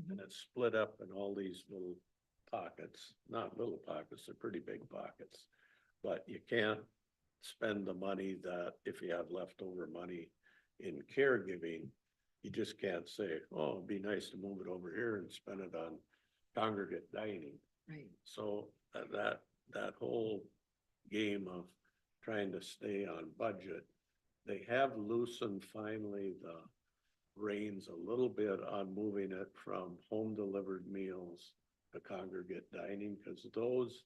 And it's split up in all these little pockets, not little pockets, they're pretty big pockets. But you can't spend the money that, if you have leftover money in caregiving, you just can't say, oh, it'd be nice to move it over here and spend it on congregate dining. right. So that whole game of trying to stay on budget, they have loosened finally the reins a little bit on moving it from home delivered meals to congregate dining, because those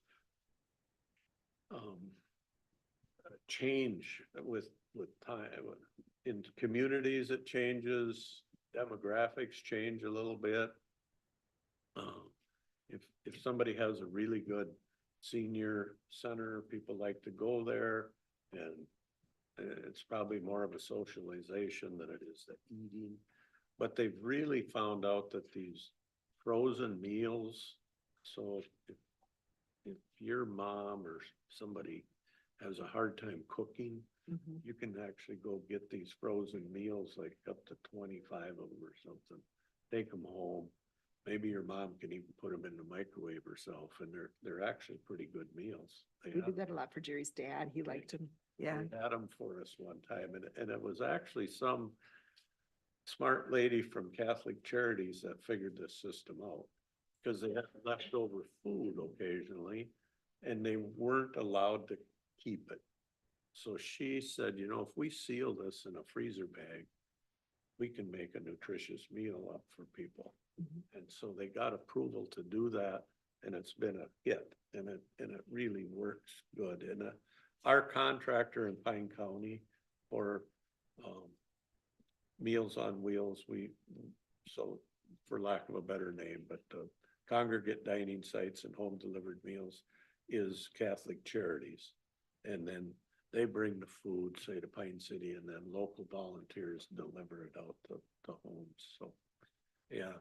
change with time. In communities, it changes, demographics change a little bit. If somebody has a really good senior center, people like to go there, and it's probably more of a socialization than it is the eating. But they've really found out that these frozen meals, so if your mom or somebody has a hard time cooking, Mhm. you can actually go get these frozen meals, like up to 25 of them or something. Take them home. Maybe your mom can even put them in the microwave herself, and they're actually pretty good meals. They We have- did that a lot for Jerry's dad. He liked him. Yeah. They had them for us one time, and it was actually some smart lady from Catholic Charities that figured this system out. Because they had leftover food occasionally, and they weren't allowed to keep it. So she said, you know, if we seal this in a freezer bag, we can make a nutritious meal up for people. And so they got approval to do that, and it's been a hit, and it really works good. And our contractor in Pine County for Meals on Wheels, so for lack of a better name, but congregate dining sites and home delivered meals is Catholic Charities. And then they bring the food, say, to Pine City, and then local volunteers deliver it out to homes. So, yeah,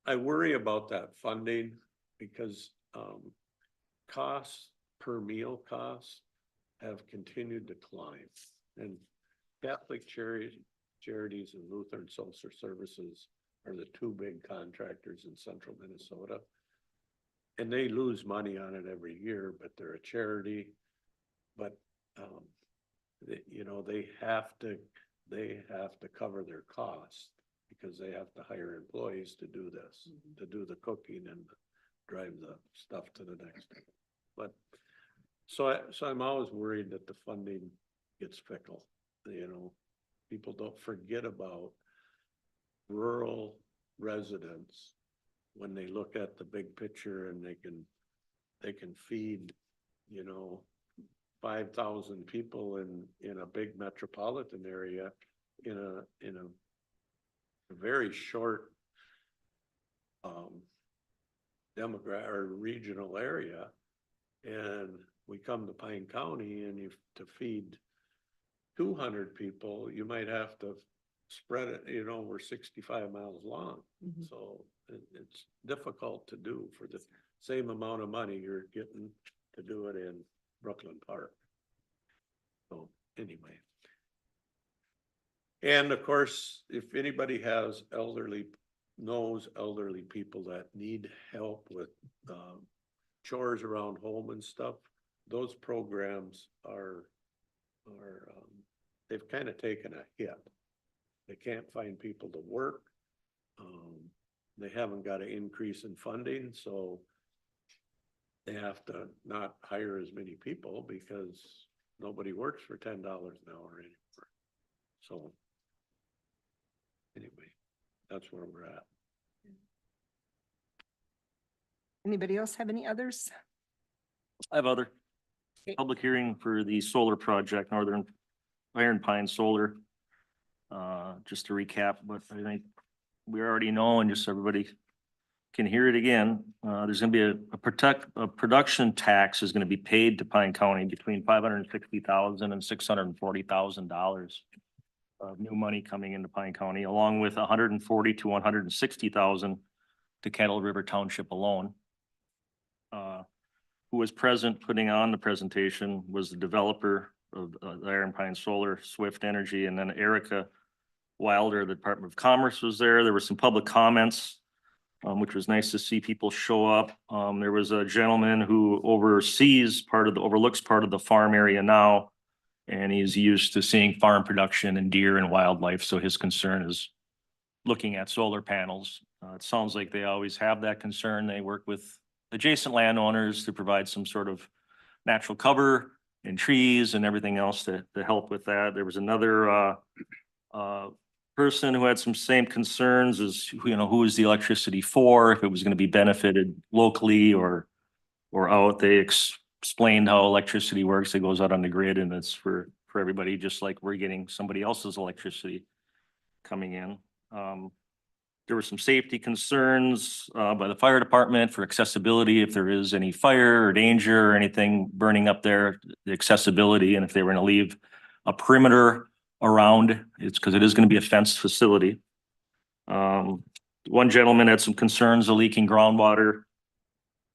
I worry about that funding because costs per meal costs have continued to climb. And Catholic Charities and Lutheran Social Services are the two big contractors in central Minnesota. And they lose money on it every year, but they're a charity. But, you know, they have to cover their costs because they have to hire employees to do this, to do the cooking and drive the stuff to the next. But, so I'm always worried that the funding gets fickle, you know, people don't forget about rural residents when they look at the big picture, and they can feed, you know, 5,000 people in a big metropolitan area in a very short demographic or regional area. And we come to Pine County, and to feed 200 people, you might have to spread it, over 65 miles long. Mhm. So it's difficult to do for the same amount of money you're getting to do it in Brooklyn Park. So anyway. And of course, if anybody knows elderly people that need help with chores around home and stuff, those programs are they've kind of taken a hit. They can't find people to work. They haven't got an increase in funding, so they have to not hire as many people because nobody works for $10 an hour anymore. So anyway, that's where we're at. Anybody else have any others? I have other Okay. public hearing for the solar project, Northern Iron Pine Solar. Just to recap, but I think we already know, and just so everybody can hear it again, there's gonna be a production tax is gonna be paid to Pine County between $560,000 and $640,000 of new money coming into Pine County, along with $140,000 to $160,000 to Kettle River Township alone. Who was present putting on the presentation was the developer of the Iron Pine Solar, Swift Energy, and then Erica Wilder, the Department of Commerce was there. There were some public comments, which was nice to see people show up. There was a gentleman who overlooks part of the farm area now. And he's used to seeing farm production and deer and wildlife. So his concern is looking at solar panels. It sounds like they always have that concern. They work with adjacent landowners to provide some sort of natural cover and trees and everything else to help with that. There was another person who had some same concerns as, who is the electricity for, if it was going to be benefited locally or out. They explained how electricity works. It goes out on the grid and it's for everybody, just like we're getting somebody else's electricity coming in. There were some safety concerns by the fire department for accessibility, if there is any fire or danger or anything burning up there, the accessibility, and if they were going to leave a perimeter around, it's because it is going to be a fenced facility. One gentleman had some concerns of leaking groundwater,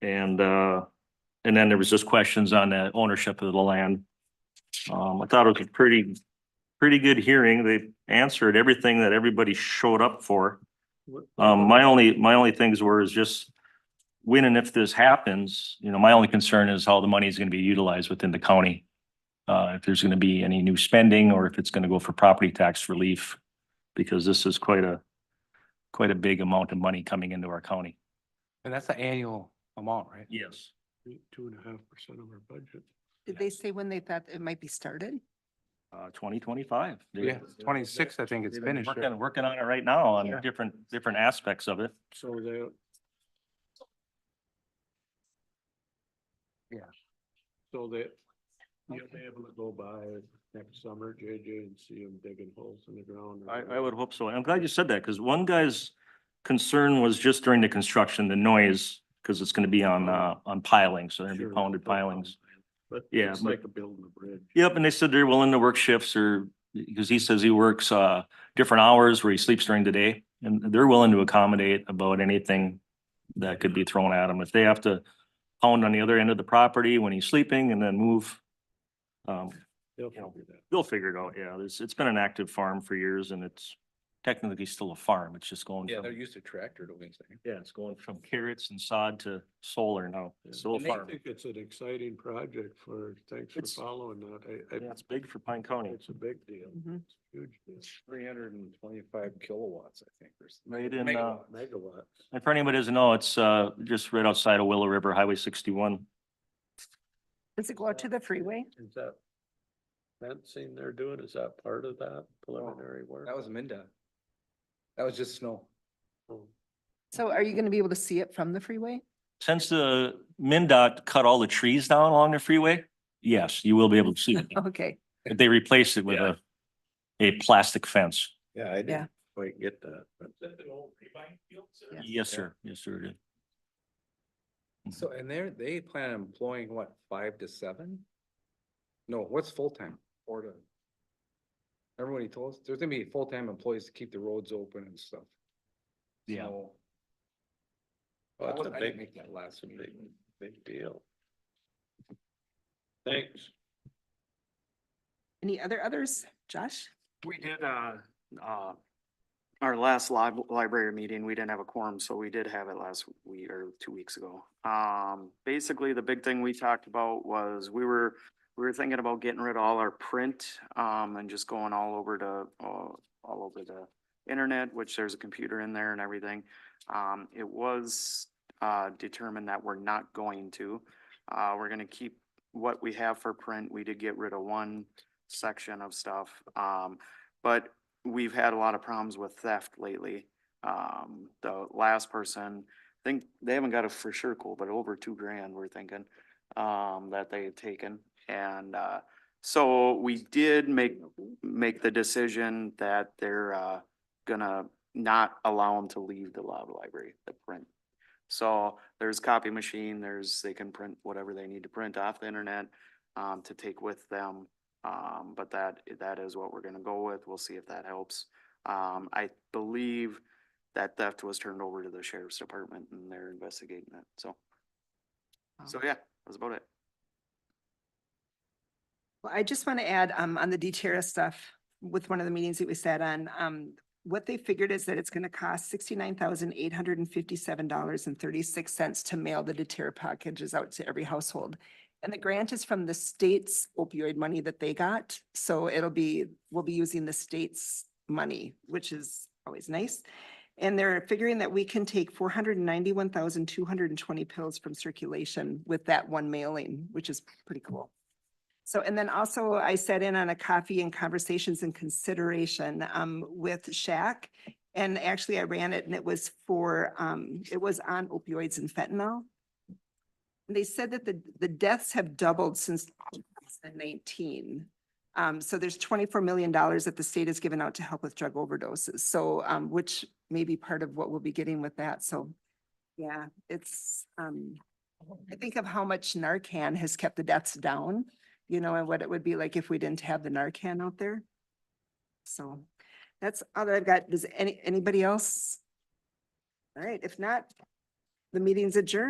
and then there was just questions on the ownership of the land. I thought it was a pretty good hearing. They answered everything that everybody showed up for. My only things is just when and if this happens, my only concern is how the money is going to be utilized within the county. If there's going to be any new spending or if it's going to go for property tax relief, because this is quite a big amount of money coming into our county. And that's the annual amount, right? Yes. 2.5% of our budget. Did they say when they thought it might be started? 2025. Yeah, 26, I think it's finished. Working on it right now on Yeah. different aspects of it. So they. Yeah. So that you'll be able to go by next summer, JJ, and see them digging holes in the ground. I would hope so. I'm glad you said that, because one guy's concern was just during the construction, the noise, because it's gonna be on piling, so there'll be Sure, pounded no problem. pilings. But Yeah, it's but- like a building a bridge. Yep, and they said they're willing to work shifts because he says he works different hours where he sleeps during the day, and they're willing to accommodate about anything that could be thrown at him. If they have to pound on the other end of the property when he's sleeping and then move, They'll know, figure that. they'll figure it out. Yeah, it's been an active farm for years, and it's technically still a farm. It's just going Yeah, from, they're used to tractor doing thing. yeah, it's going from carrots and sod to solar now. It's still a And I farm. think it's an exciting project thanks for It's- following that. Yeah, it's big for Pine County. It's a big deal. Mhm. It's a huge deal. 325 kilowatts, I think. Right in, Megawatts. and for anybody who doesn't know, it's just right outside of Willow River, Highway 61. Does it go out to the freeway? Is that fencing they're doing, is that part of that preliminary work? That was MinDOT. That was just snow. Oh, So are you gonna be able to see it from the freeway? Since the MinDOT cut all the trees down along the freeway, yes, you will be able to see it. Okay, But they replaced it with a plastic fence. Yeah, I Yeah. didn't quite get that, but. Yeah. Yes, sir. Yes, sir. it is. So, and they plan on employing what, 5 to 7? No, what's full-time? 4 to. Remember when he told us, there's gonna be full-time employees to keep the roads open and stuff. Yeah. So, Well, it's a I didn't big, make that last it's a meeting. big deal. Thanks. Any others? Josh? We did, our last library meeting, we didn't have a quorum, so we did have it last week or 2 weeks ago. Basically, the big thing we talked about was we were thinking about getting rid of all our print, and just going all over the internet, which there's a computer in there and everything. It was, determined that we're not going to. We're gonna keep what we have for print. We did get rid of one section of stuff. But we've had a lot of problems with theft lately. The last person, I think they haven't got a for sure cool, but over $2,000, we're thinking, that they had taken. And, so we did make the decision that they're, gonna not allow them to leave the library, the print. So there's copy machine, they can print whatever they need to print off the internet, to take with them. But that is what we're gonna go with. We'll see if that helps. I believe that theft was turned over to the sheriff's department and they're investigating it, so. So yeah, that's about it. Well, I just want to add, on the DTERA stuff, with one of the meetings that we sat on, what they figured is that it's going to cost $69,857.36 to mail the DTERA packages out to every household. And the grant is from the state's opioid money that they got. So we'll be using the state's money, which is always nice. And they're figuring that we can take 491,220 pills from circulation with that one mailing, which is pretty cool. So, and then also I sat in on a coffee and conversations and consideration with Shaq. And actually I ran it and it was it was on opioids and fentanyl. They said that the deaths have doubled since 2019. So there's $24 million that the state has given out to help with drug overdoses. So, which may be part of what we'll be getting with that. So, yeah, it's, I think of how much Narcan has kept the deaths down, you know, and what it would be like if we didn't have the Narcan out there. So that's all that I've got. Does anybody else? All right, if not, the meeting's adjourned.